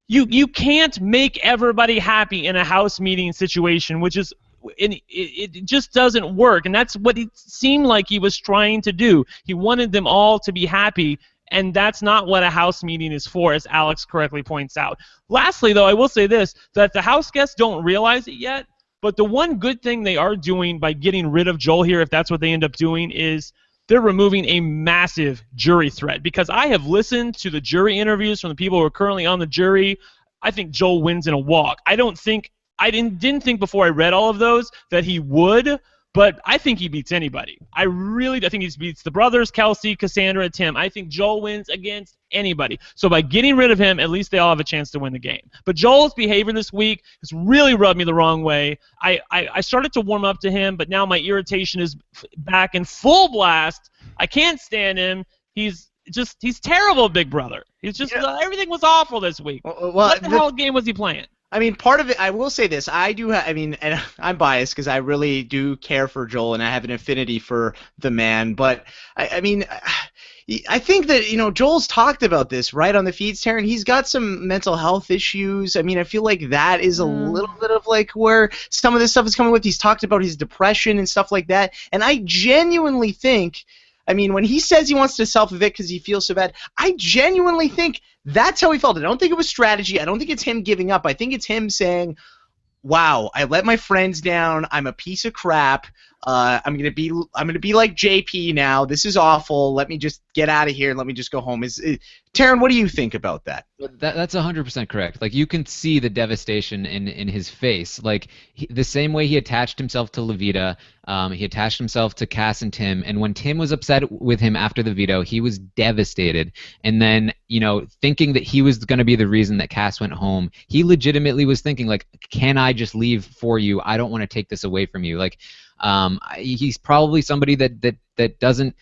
You can't make everybody happy in a house meeting situation, which is it just doesn't work. And that's what it seemed like he was trying to do. He wanted them all to be happy, and that's not what a house meeting is for, as Alex correctly points out. Lastly, though, I will say this, that the house guests don't realize it yet, but the one good thing they are doing by getting rid of Joel here, if that's what they end up doing, is they're removing a massive jury threat. Because I have listened to the jury interviews from the people who are currently on the jury. I think Joel wins in a walk. I didn't think before I read all of those that he would, but I think he beats anybody. I think he beats the brothers, Kelsey, Cassandra, Tim. I think Joel wins against anybody. So by getting rid of him, at least they all have a chance to win the game. But Joel's behavior this week has really rubbed me the wrong way. I started to warm up to him, but now my irritation is back in full blast. I can't stand him. He's terrible, Big Brother. He's just everything was awful this week. What the hell game was he playing? I mean, part of it, I will say this, and I'm biased because I really do care for Joel and I have an affinity for the man, but I mean, I think that, Joel's talked about this, right, on the feeds, Taran. He's got some mental health issues. I mean, I feel like that is a little bit of, like, where some of this stuff is coming with. He's talked about his depression and stuff like that. And I genuinely think, I mean, when he says he wants to self-evict because he feels so bad, I genuinely think that's how he felt. I don't think it was strategy. I don't think it's him giving up. I think it's him saying, wow, I let my friends down. I'm a piece of crap. I'm gonna be like JP now. This is awful. Let me just get out of here and let me just go home. Taran, what do you think about that? That's 100% correct. Like, you can see the devastation in his face. Like, the same way he attached himself to Levita, he attached himself to Cass and Tim. And when Tim was upset with him after the veto, he was devastated. And then, thinking that he was going to be the reason that Cass went home, he legitimately was thinking, like, can I just leave for you? I don't want to take this away from you. Like, he's probably somebody that doesn't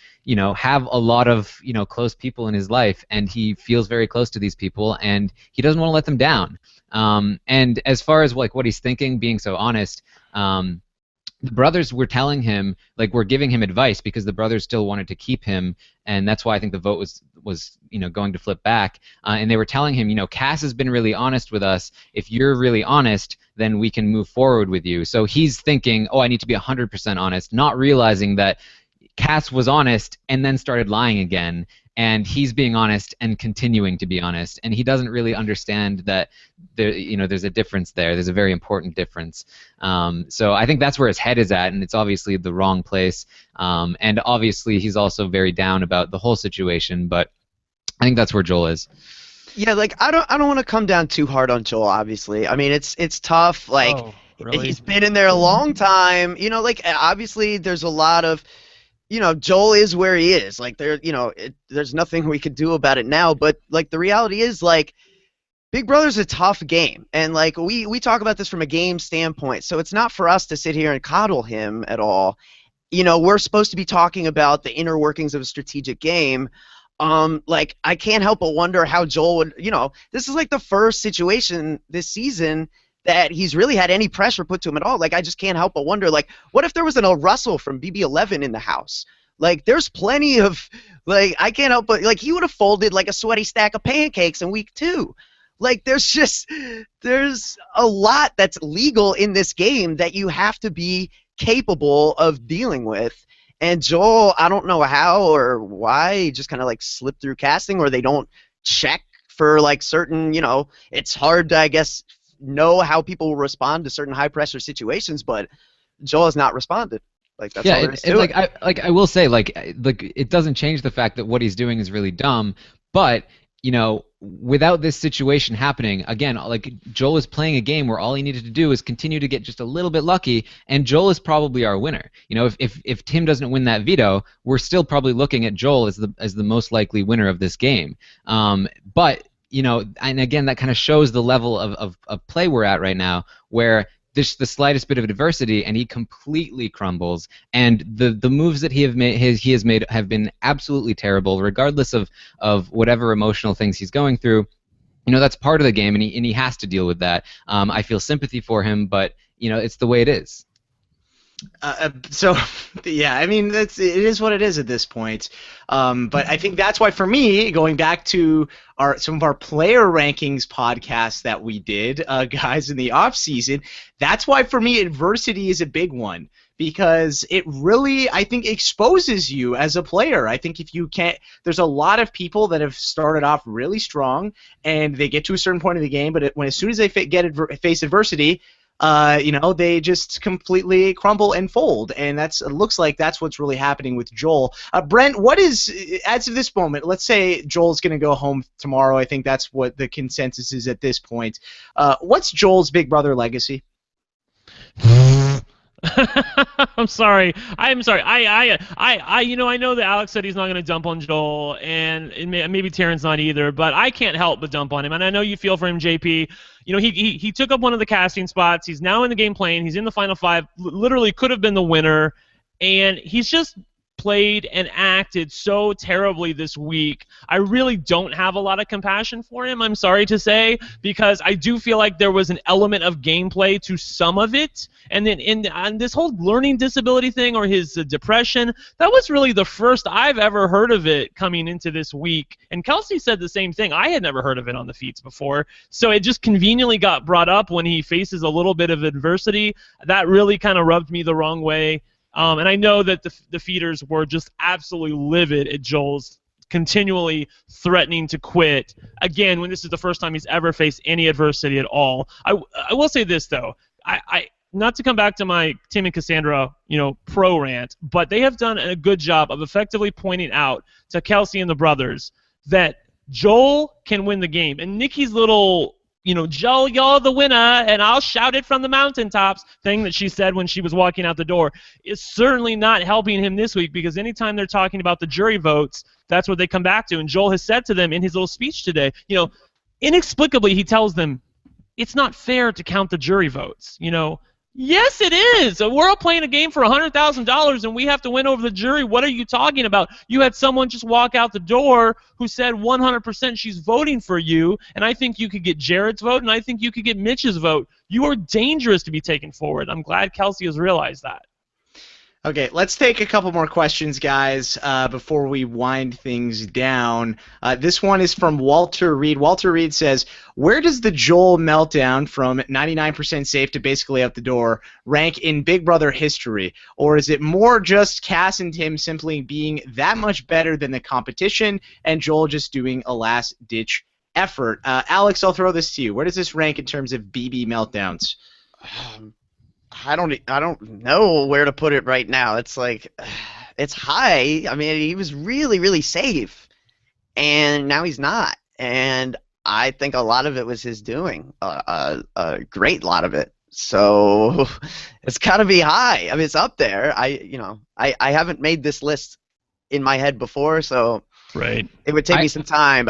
have a lot of close people in his life, and he feels very close to these people, and he doesn't want to let them down. And as far as like what he's thinking, being so honest, the brothers were telling him, like, we're giving him advice because the brothers still wanted to keep him, and that's why I think the vote was going to flip back. And they were telling him, Cass has been really honest with us. If you're really honest, then we can move forward with you. So he's thinking, oh, I need to be 100% honest, not realizing that Cass was honest and then started lying again, and he's being honest and continuing to be honest, and he doesn't really understand that there's a difference there. There's a very important difference. So I think that's where his head is at, and it's obviously the wrong place. And obviously he's also very down about the whole situation, but I think that's where Joel is. Yeah, like I don't want to come down too hard on Joel. Obviously, I mean it's tough. Like, really? He's been in there a long time. Like obviously there's a lot of. Joel is where he is. Like, there's nothing we could do about it now. But, like, the reality is, like, Big Brother's a tough game. And, like, we talk about this from a game standpoint. So it's not for us to sit here and coddle him at all. We're supposed to be talking about the inner workings of a strategic game. Like, I can't help but wonder how Joel would, this is, like, the first situation this season that he's really had any pressure put to him at all. Like, I just can't help but wonder, like, what if there was a Russell from BB11 in the house? Like, there's plenty of, like, I can't help but, like, he would have folded, like, a sweaty stack of pancakes in week 2. Like, there's a lot that's legal in this game that you have to be capable of dealing with. And Joel, I don't know how or why, he just kind of, like, slipped through casting, or they don't check for, like, certain, it's hard to, I guess, know how people will respond to certain high pressure situations, but Joel has not responded. Like, that's all there is to it. I will say, like it doesn't change the fact that what he's doing is really dumb, but without this situation happening, again, like, Joel is playing a game where all he needed to do is continue to get just a little bit lucky, and Joel is probably our winner. If Tim doesn't win that veto, we're still probably looking at Joel as the most likely winner of this game. But and again, that kind of shows the level of play we're at right now, where there's the slightest bit of adversity and he completely crumbles. And the moves that he has made have been absolutely terrible, regardless of whatever emotional things he's going through. That's part of the game, and he has to deal with that. I feel sympathy for him, but it's the way it is. So, yeah, I mean, it is what it is at this point. But I think that's why, for me, going back to some of our player rankings podcasts that we did, guys, in the off season, that's why, for me, adversity is a big one, because it really, I think, exposes you as a player. I think if you can't, there's a lot of people that have started off really strong, and they get to a certain point of the game, but as soon as they face adversity, they just completely crumble and fold, and it looks like that's what's really happening with Joel. Brent, what is, as of this moment, let's say Joel's going to go home tomorrow. I think that's what the consensus is at this point. What's Joel's Big Brother legacy? I'm sorry. I know that Alex said he's not going to dump on Joel, and maybe Taran's not either, but I can't help but dump on him. And I know you feel for him, JP. He took up one of the casting spots. He's now in the game playing. He's in the final 5. Literally could have been the winner, and he's just played and acted so terribly this week. I really don't have a lot of compassion for him, I'm sorry to say, because I do feel like there was an element of gameplay to some of it. And then on this whole learning disability thing or his depression, that was really the first I've ever heard of it coming into this week. And Kelsey said the same thing. I had never heard of it on the feeds before. So it just conveniently got brought up when he faces a little bit of adversity. That really kind of rubbed me the wrong way. And I know that the feeders were just absolutely livid at Joel's continually threatening to quit, again, when this is the first time he's ever faced any adversity at all. I will say this, though. I not to come back to my Tim and Cassandra, pro rant, but they have done a good job of effectively pointing out to Kelsey and the brothers that Joel can win the game. And Nikki's little, Joel, you're the winner, and I'll shout it from the mountaintops thing that she said when she was walking out the door is certainly not helping him this week, because anytime they're talking about the jury votes, that's what they come back to. And Joel has said to them in his little speech today, inexplicably he tells them, it's not fair to count the jury votes, Yes, it is. We're all playing a game for $100,000, and we have to win over the jury. What are you talking about? You had someone just walk out the door who said 100% she's voting for you, and I think you could get Jared's vote, and I think you could get Mitch's vote. You are dangerous to be taken forward. I'm glad Kelsey has realized that. Okay, let's take a couple more questions, guys, before we wind things down. This one is from Walter Reed. Walter Reed says, where does the Joel meltdown from 99% safe to basically out the door rank in Big Brother history? Or is it more just Cass and Tim simply being that much better than the competition and Joel just doing a last-ditch effort? Alex, I'll throw this to you. Where does this rank in terms of BB meltdowns? I don't know where to put it right now. It's like, it's high. I mean, he was really, really safe, and now he's not. And I think a lot of it was his doing, a great lot of it. So it's got to be high. I mean, it's up there. I haven't made this list in my head before, so right. It would take me some time.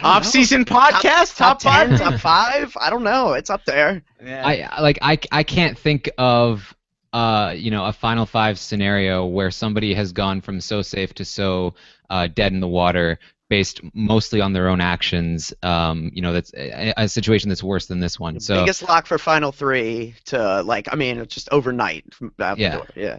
Off-season podcast, top 10, top 5. I don't know. It's up there. Yeah. I can't think of a Final 5 scenario where somebody has gone from so safe to so dead in the water based mostly on their own actions. That's a situation that's worse than this one. So biggest lock for Final 3 to just overnight out the door. Yeah.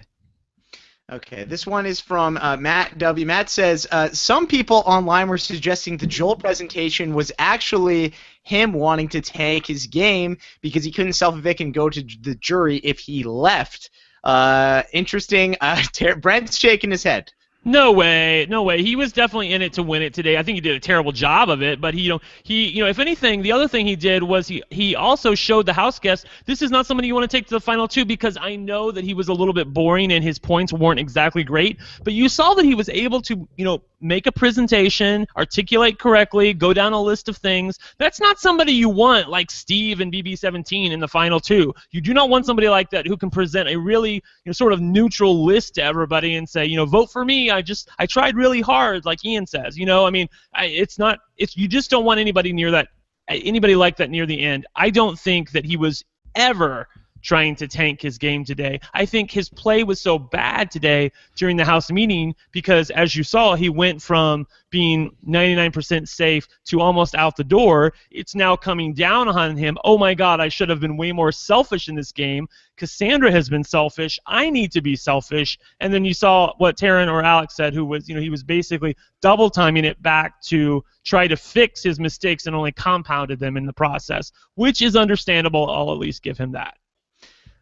Okay, this one is from Matt W. Matt says, some people online were suggesting the Joel presentation was actually him wanting to tank his game because he couldn't self-evict and go to the jury if he left. Interesting. Brent's shaking his head. No way, no way. He was definitely in it to win it today. I think he did a terrible job of it, but he, if anything, the other thing he did was he also showed the house guests this is not somebody you want to take to the final 2, because I know that he was a little bit boring and his points weren't exactly great, but you saw that he was able to, make a presentation, articulate correctly, go down a list of things. That's not somebody you want like Steve and BB17 in the final 2. You do not want somebody like that who can present a really sort of neutral list to everybody and say, vote for me. I tried really hard, like Ian says. You just don't want anybody like that near the end. I don't think that he was ever trying to tank his game today. I think his play was so bad today during the House meeting because, as you saw, he went from being 99% safe to almost out the door. It's now coming down on him. Oh my God, I should have been way more selfish in this game. Cassandra has been selfish. I need to be selfish. And then you saw what Taran or Alex said, who was, he was basically double timing it back to try to fix his mistakes and only compounded them in the process, which is understandable. I'll at least give him that.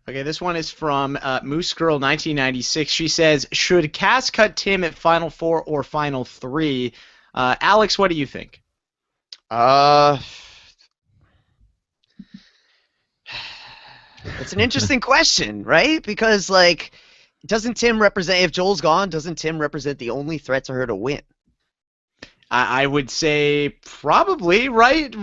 Okay, this one is from Moose Girl 1996. She says, should Cass cut Tim at Final 4 or Final 3? Alex, what do you think? It's an interesting question, right? Because, doesn't Tim represent, if Joel's gone, doesn't Tim represent the only threat to her to win? I would say probably, right,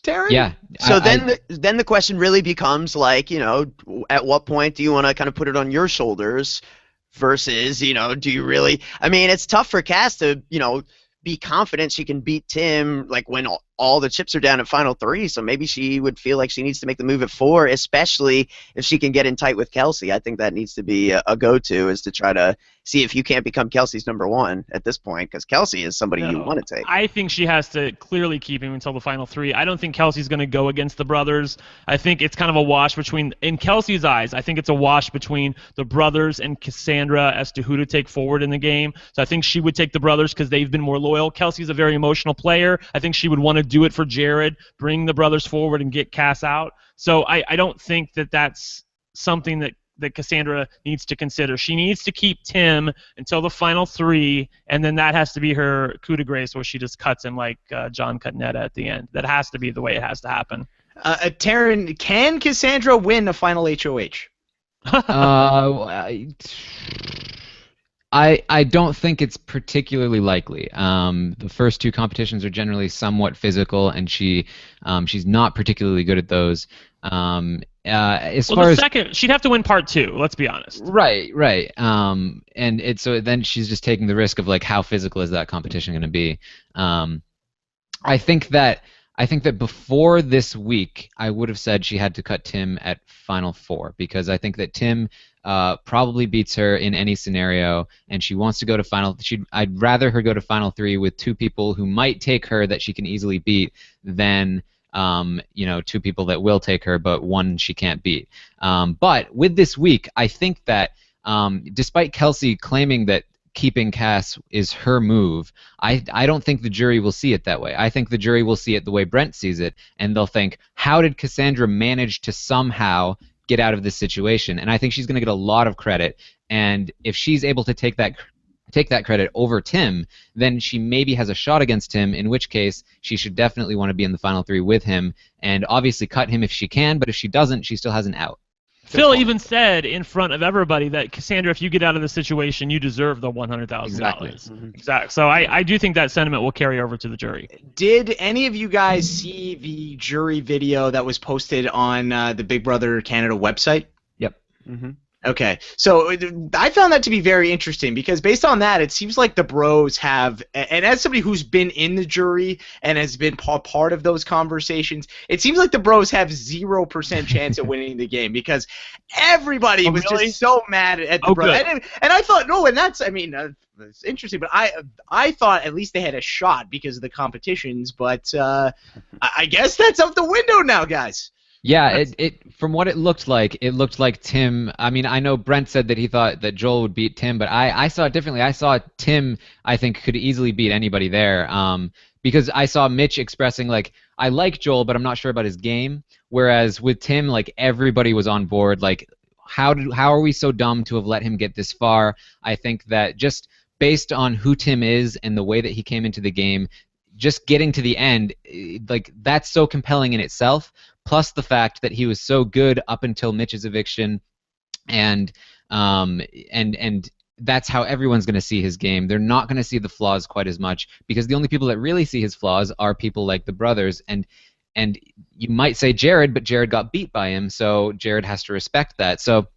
Taran? Yeah. So then the question really becomes at what point do you want to kind of put it on your shoulders versus, do you really? I mean, it's tough for Cass to, be confident she can beat Tim when all the chips are down at final 3, so maybe she would feel like she needs to make the move at 4, especially if she can get in tight with Kelsey. I think that needs to be a go-to, is to try to see if you can't become Kelsey's number 1 at this point, because Kelsey is somebody you want to take. I think she has to clearly keep him until the final 3. I don't think Kelsey's going to go against the brothers. I think it's kind of a wash between, in Kelsey's eyes, I think it's a wash between the brothers and Cassandra as to who to take forward in the game. So I think she would take the brothers because they've been more loyal. Kelsey's a very emotional player. I think she would want to do it for Jared, bring the brothers forward and get Cass out. So I don't think that that's something that Cassandra needs to consider. She needs to keep Tim until the final 3, and then that has to be her coup de grace where she just cuts him like John cut Netta at the end. That has to be the way it has to happen. Taran, can Cassandra win a final HOH? I don't think it's particularly likely. The first 2 competitions are generally somewhat physical, and she's not particularly good at those. Second, she'd have to win part 2. Let's be honest. Right. And so then she's just taking the risk of like how physical is that competition going to be. I think that before this week, I would have said she had to cut Tim at final 4, because I think that Tim probably beats her in any scenario, and she wants to go to final. I'd rather her go to final 3 with 2 people who might take her that she can easily beat than 2 people that will take her, but 1 she can't beat. But with this week, I think that despite Kelsey claiming that keeping Cass is her move, I don't think the jury will see it that way. I think the jury will see it the way Brent sees it, and they'll think, how did Cassandra manage to somehow get out of this situation? And I think she's going to get a lot of credit, and if she's able to take that credit over Tim, then she maybe has a shot against Tim, in which case she should definitely want to be in the final 3 with him, and obviously cut him if she can, but if she doesn't, she still has an out. Phil even said in front of everybody that, Cassandra, if you get out of the situation, you deserve the $100,000. Exactly. Exactly. So I do think that sentiment will carry over to the jury. Did any of you guys see the jury video that was posted on the Big Brother Canada website? Yep. Mm-hmm. Okay, so I found that to be very interesting, because based on that, it seems like the bros have, and as somebody who's been in the jury and has been part of those conversations, it seems like the bros have 0% chance of winning the game, because everybody was really? just so mad at the bros. And I thought, no, and that's, I mean, it's interesting, but I thought at least they had a shot because of the competitions, but I guess that's out the window now, guys. Yeah, it from what it looked like Tim. I mean, I know Brent said that he thought that Joel would beat Tim, but I saw it differently. I saw Tim, I think, could easily beat anybody there, because I saw Mitch expressing, like, I like Joel, but I'm not sure about his game, whereas with Tim, like, everybody was on board. Like, how are we so dumb to have let him get this far? I think that just based on who Tim is and the way that he came into the game, just getting to the end, like, that's so compelling in itself. Plus the fact that he was so good up until Mitch's eviction, and that's how everyone's going to see his game. They're not going to see the flaws quite as much, because the only people that really see his flaws are people like the brothers. And you might say Jared, but Jared got beat by him, so Jared has to respect that. So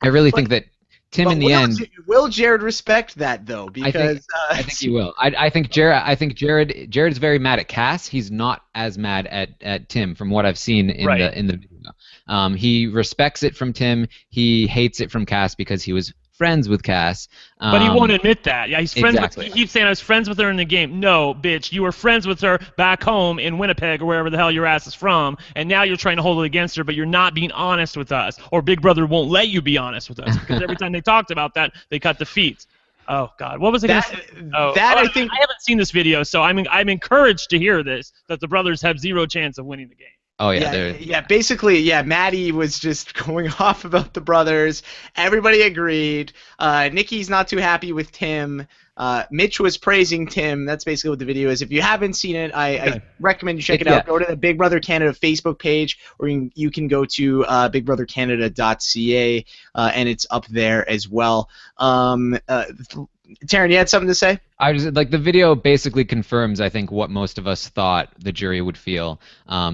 I really think that Tim, in the end, will Jared respect that though? Because I think he will. I think Jared is very mad at Cass. He's not as mad at Tim, from what I've seen in the video. He respects it from Tim. He hates it from Cass because he was friends with Cass. But he won't admit that. Yeah, he's friends exactly. with. He keeps saying I was friends with her in the game. No, bitch, you were friends with her back home in Winnipeg or wherever the hell your ass is from, and now you're trying to hold it against her, but you're not being honest with us. Or Big Brother won't let you be honest with us, because every time they talked about that, they cut the feet. Oh God, what was it? I think I haven't seen this video, so I'm encouraged to hear this, that the brothers have 0 chance of winning the game. Oh yeah, basically, Maddie was just going off about the brothers. Everybody agreed. Nikki's not too happy with Tim. Mitch was praising Tim. That's basically what the video is. If you haven't seen it, I recommend you check it out. Go to the Big Brother Canada Facebook page, or you can go to bigbrothercanada.ca, and it's up there as well. Taran, you had something to say? I was like, the video basically confirms, I think, what most of us thought the jury would feel.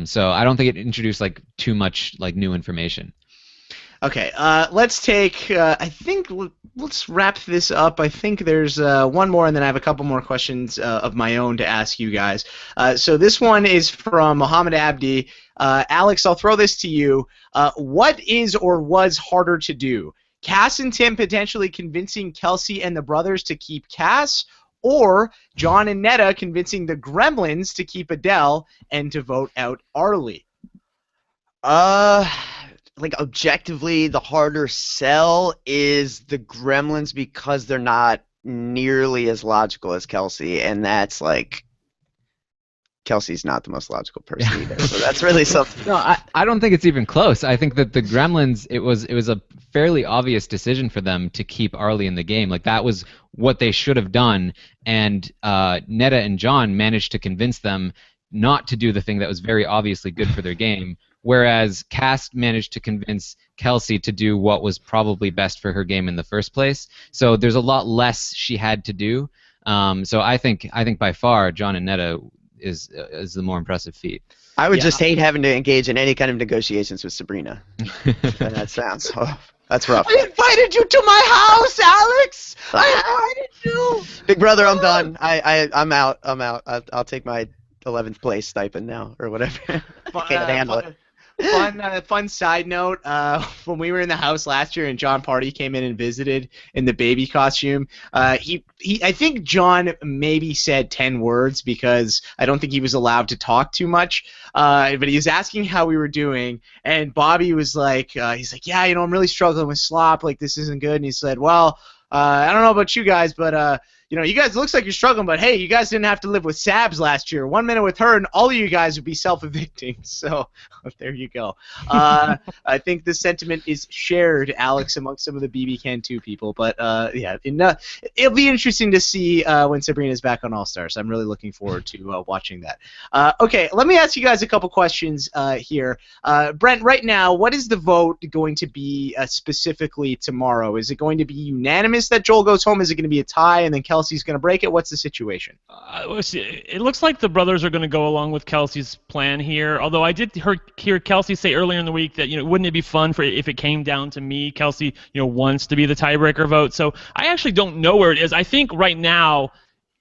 So I don't think it introduced like too much like new information. Okay, let's take. I think let's wrap this up. I think there's one more, and then I have a couple more questions of my own to ask you guys. So this one is from Mohammed Abdi. Alex, I'll throw this to you. What is or was harder to do? Cass and Tim potentially convincing Kelsey and the brothers to keep Cass, or John and Netta convincing the Gremlins to keep Adele and to vote out Arlie? Like objectively, the harder sell is the Gremlins because they're not nearly as logical as Kelsey, and that's like Kelsey's not the most logical person either. So that's really something. No, I don't think it's even close. I think that the Gremlins, it was a fairly obvious decision for them to keep Arlie in the game. Like that was what they should have done, and Netta and John managed to convince them not to do the thing that was very obviously good for their game. Whereas Cass managed to convince Kelsey to do what was probably best for her game in the first place. So there's a lot less she had to do. So I think by far John and Netta is the more impressive feat. I would just hate having to engage in any kind of negotiations with Sabrina. And that sounds that's rough. I invited you to my house, Alex. I invited you. Big brother, I'm done. I'm out. I'll take my 11th place stipend now or whatever. I can't handle it. Fun side note, when we were in the house last year and John Party came in and visited in the baby costume, I think John maybe said 10 words because I don't think he was allowed to talk too much, but he was asking how we were doing, and Bobby was like, he's like, yeah, I'm really struggling with slop, like this isn't good, and he said, well, I don't know about you guys, but you guys, it looks like you're struggling, but hey, you guys didn't have to live with Sabs last year. 1 minute with her, and all of you guys would be self-evicting. So there you go. I think the sentiment is shared, Alex, amongst some of the BBCan 2 people. But yeah, it'll be interesting to see when Sabrina's back on All Stars. I'm really looking forward to watching that. Okay, let me ask you guys a couple questions here. Brent, right now, what is the vote going to be specifically tomorrow? Is it going to be unanimous that Joel goes home? Is it going to be a tie, and then Kelsey's going to break it? What's the situation? It looks like the brothers are going to go along with Kelsey's plan here. Although I did hear Kelsey say earlier in the week that wouldn't it be fun for if it came down to me? Kelsey wants to be the tiebreaker vote. So I actually don't know where it is. I think right now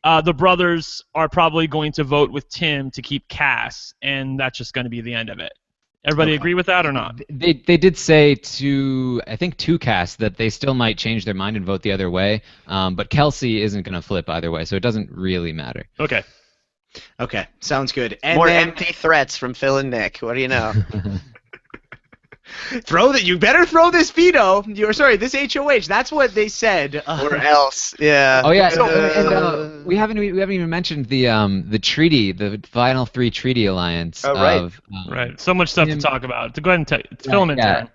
the brothers are probably going to vote with Tim to keep Cass, and that's just going to be the end of it. Everybody agree with that or not? They did say to Cass that they still might change their mind and vote the other way, but Kelsey isn't going to flip either way, so it doesn't really matter. Okay. Okay, sounds good. And more then, empty threats from Phil and Nick. What do you know? You better throw this veto. This HOH. That's what they said. Or else, yeah. Oh yeah. And we haven't even mentioned the treaty, the final 3 treaty alliance. Oh, right. Right. So much stuff to talk about. So go ahead and fill them in. Yeah.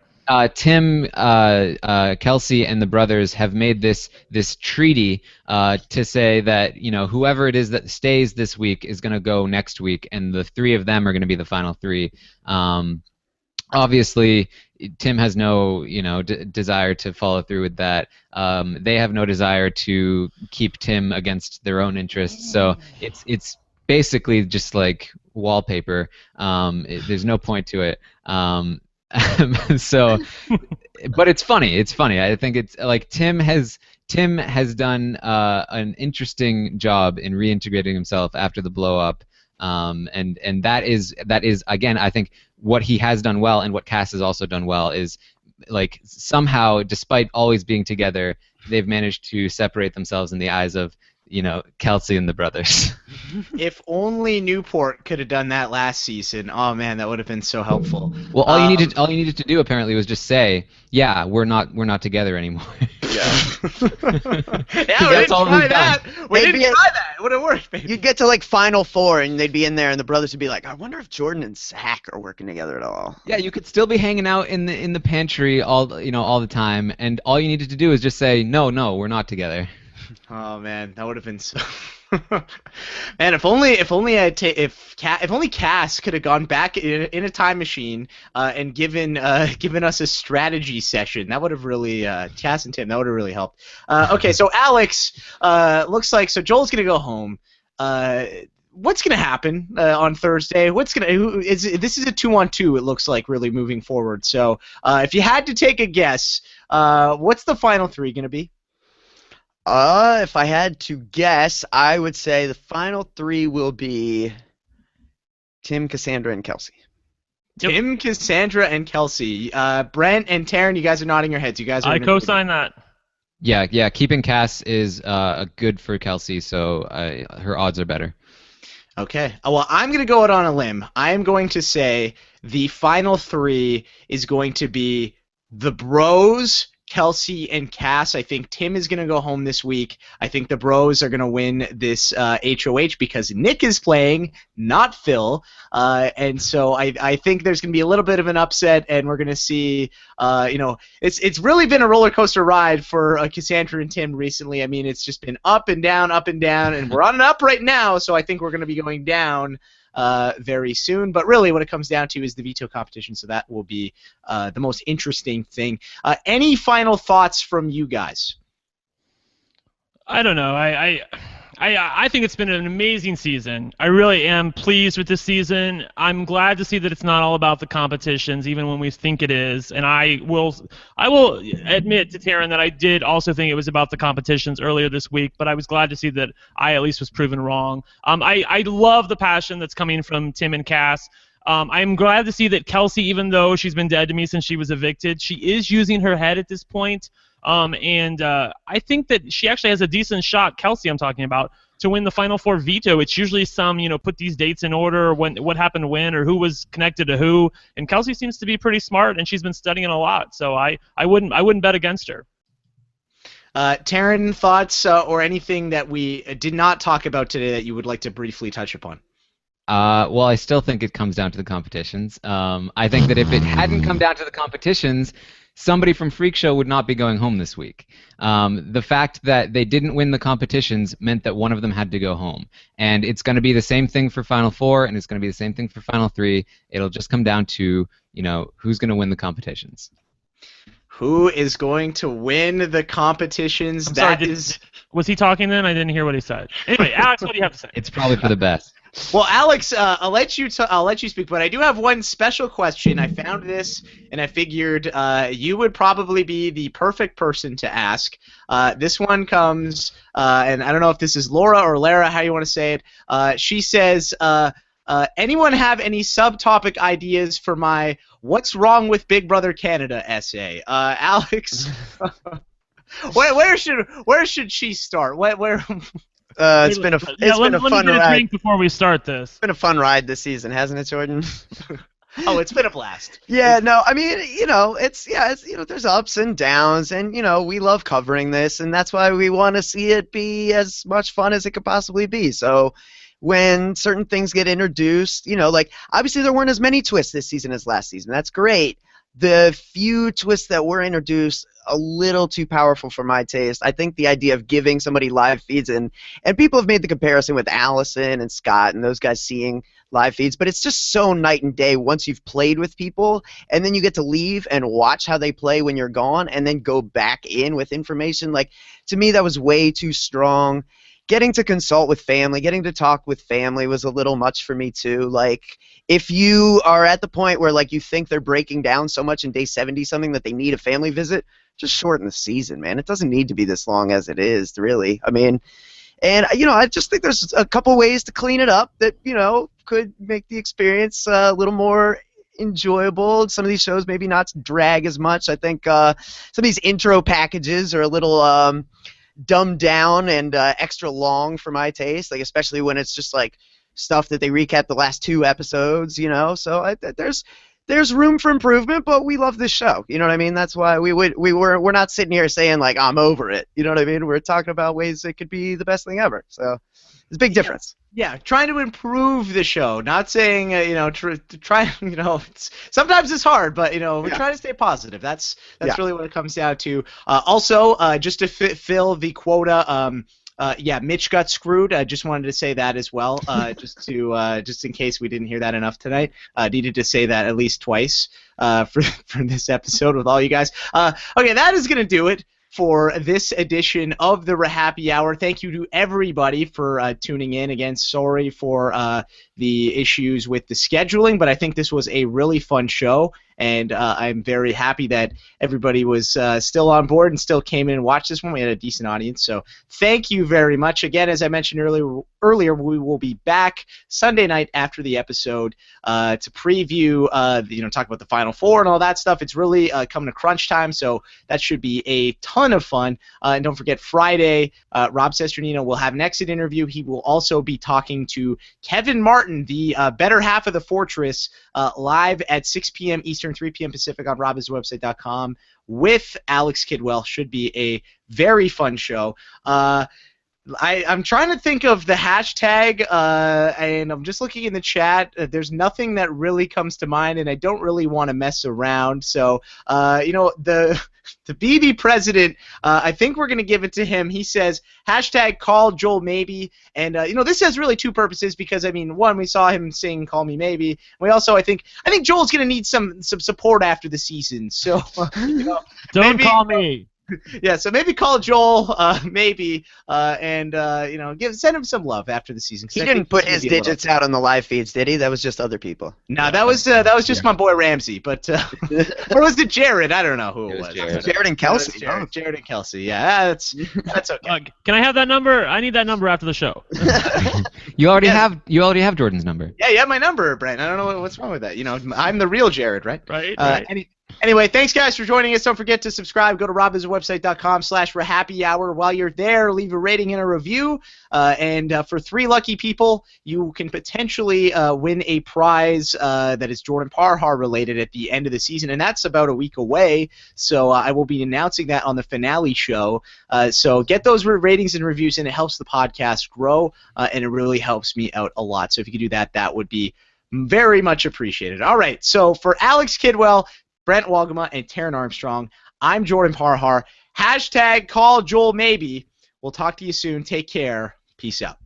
Tim, Kelsey, and the brothers have made this treaty to say that whoever it is that stays this week is going to go next week, and the 3 of them are going to be the final 3. Obviously, Tim has no desire to follow through with that. They have no desire to keep Tim against their own interests. So it's basically just like wallpaper. There's no point to it. So, but it's funny. It's funny. I think it's like Tim has done an interesting job in reintegrating himself after the blow up. And that is again, I think what he has done well and what Cass has also done well is like somehow, despite always being together, they've managed to separate themselves in the eyes of Kelsey and the brothers. If only Newport could have done that last season. Oh man, that would have been so helpful. Well, all you needed to do apparently was just say, "Yeah, we're not together anymore." Yeah. Yeah, we didn't try that. We didn't try that. It would have worked, baby. You'd get to like Final 4 and they'd be in there, and the brothers would be like, "I wonder if Jordan and Zach are working together at all." Yeah, you could still be hanging out in the pantry all the time, and all you needed to do is just say, "No, we're not together." Oh man, that would have been so. Man, if only Cass could have gone back in a time machine and given us a strategy session, that would have really Cass and Tim, that would have really helped. Okay, so Alex, looks like Joel's gonna go home. what's going to happen on Thursday? This is a 2-on-2, it looks like, really moving forward. So if you had to take a guess, what's the final three going to be? If I had to guess, I would say the final three will be Tim, Cassandra, and Kelsey. Yep. Tim, Cassandra, and Kelsey. Brent and Taran, you guys are nodding your heads. You guys are. I co-sign that. Yeah. Keeping Cass is good for Kelsey, so her odds are better. Okay. Well, I'm going to go out on a limb. I am going to say the final three is going to be the Bros, Kelsey, and Cass. I think Tim is going to go home this week. I think the Bros are going to win this HOH because Nick is playing, not Phil. And so I think there's going to be a little bit of an upset, and we're going to see, it's really been a roller coaster ride for Cassandra and Tim recently. I mean, it's just been up and down, and we're on an up right now, so I think we're going to be going down very soon. But really what it comes down to is the veto competition, so that will be the most interesting thing. Any final thoughts from you guys? I don't know. I think it's been an amazing season. I really am pleased with this season. I'm glad to see that it's not all about the competitions, even when we think it is. And I will admit to Taran that I did also think it was about the competitions earlier this week, but I was glad to see that I at least was proven wrong. I love the passion that's coming from Tim and Cass. I'm glad to see that Kelsey, even though she's been dead to me since she was evicted, she is using her head at this point. I think that she actually has a decent shot, Kelsey I'm talking about, to win the Final Four veto. It's usually some, put these dates in order, what happened when, or who was connected to who. And Kelsey seems to be pretty smart, and she's been studying a lot. So I wouldn't bet against her. Taran, thoughts or anything that we did not talk about today that you would like to briefly touch upon? Well, I still think it comes down to the competitions. I think that if it hadn't come down to the competitions, somebody from Freak Show would not be going home this week. The fact that they didn't win the competitions meant that one of them had to go home. And it's going to be the same thing for Final Four, and it's going to be the same thing for Final Three. It'll just come down to, who's going to win the competitions. Who is going to win the competitions? Was he talking then? I didn't hear what he said. Anyway, Alex, what do you have to say? It's probably for the best. Well, Alex, I'll let you speak, but I do have one special question. I found this, and I figured you would probably be the perfect person to ask. This one comes, and I don't know if this is Laura or Lara, how you want to say it. She says, anyone have any subtopic ideas for my "What's Wrong with Big Brother Canada" essay? Alex, where should she start? Where? It's been a fun ride. Drink before we start this. It's been a fun ride this season, hasn't it, Jordan? Oh, it's been a blast. Yeah, no, I mean, it's there's ups and downs, and we love covering this, and that's why we want to see it be as much fun as it could possibly be. So when certain things get introduced, like obviously there weren't as many twists this season as last season. That's great. The few twists that were introduced, a little too powerful for my taste. I think the idea of giving somebody live feeds, and people have made the comparison with Allison and Scott and those guys seeing live feeds, but it's just so night and day once you've played with people, and then you get to leave and watch how they play when you're gone, and then go back in with information. Like, to me, that was way too strong. Getting to consult with family, getting to talk with family was a little much for me too. Like, if you are at the point where you think they're breaking down so much in day 70 something that they need a family visit, just shorten the season, man. It doesn't need to be this long as it is, really. I mean, and I just think there's a couple ways to clean it up that could make the experience a little more enjoyable. Some of these shows maybe not drag as much. I think some of these intro packages are a little dumbed down and extra long for my taste, especially when it's just stuff that they recap the last 2 episodes, so there's room for improvement, but we love this show, you know what I mean? That's why we're not sitting here saying I'm over it, you know what I mean? We're talking about ways it could be the best thing ever, so it's a big difference. Yeah, trying to improve the show, not saying try. Sometimes it's hard, but we're trying to stay positive. That's really what it comes down to. Also, just to fill the quota. Mitch got screwed. I just wanted to say that as well, just in case we didn't hear that enough tonight. Needed to say that at least twice for this episode with all you guys. Okay, that is gonna do it for this edition of the RHAPpy Hour. Thank you to everybody for tuning in. Again, sorry for the issues with the scheduling, but I think this was a really fun show, and I'm very happy that everybody was still on board and still came in and watched this one. We had a decent audience, so thank you very much. Again, as I mentioned earlier, we will be back Sunday night after the episode to preview, talk about the Final Four and all that stuff. It's really coming to crunch time, so that should be a ton of fun. And don't forget, Friday, Rob Sesternino will have an exit interview. He will also be talking to Kevin Martin, the better half of the Fortress, live at 6 p.m. Eastern, 3 p.m. Pacific on robiswebsite.com with Alex Kidwell. Should be a very fun show. I'm trying to think of the hashtag, and I'm just looking in the chat. There's nothing that really comes to mind, and I don't really want to mess around. So, the BB president, I think we're going to give it to him. He says, hashtag call Joel maybe. And, this has really two purposes because, one, we saw him sing Call Me Maybe. We also, I think Joel's going to need some support after the season. So, Don't maybe, call me. Yeah, so maybe call Joel, maybe, and send him some love after the season. He didn't put his digits out on the live feeds, did he? That was just other people. No, that was just my boy Ramsey, but or was it Jared? I don't know who it was. Jared and Kelsey. Jared and Kelsey. Yeah, that's okay. Can I have that number? I need that number after the show. You already have Jordan's number. Yeah, you have my number, Brent. I don't know what's wrong with that. I'm the real Jared, right? Right. Anyway, thanks guys for joining us. Don't forget to subscribe. Go to robiswebsite.com/RHAPpy-hour. While you're there, leave a rating and a review. And for 3 lucky people, you can potentially win a prize that is Jordan Parhar related at the end of the season, and that's about a week away. So I will be announcing that on the finale show. So get those ratings and reviews, and it helps the podcast grow, and it really helps me out a lot. So if you could do that, that would be very much appreciated. All right, so for Alex Kidwell, Brent Wolgamott, and Taran Armstrong, I'm Jordan Parhar. Hashtag call Joel maybe. We'll talk to you soon. Take care. Peace out.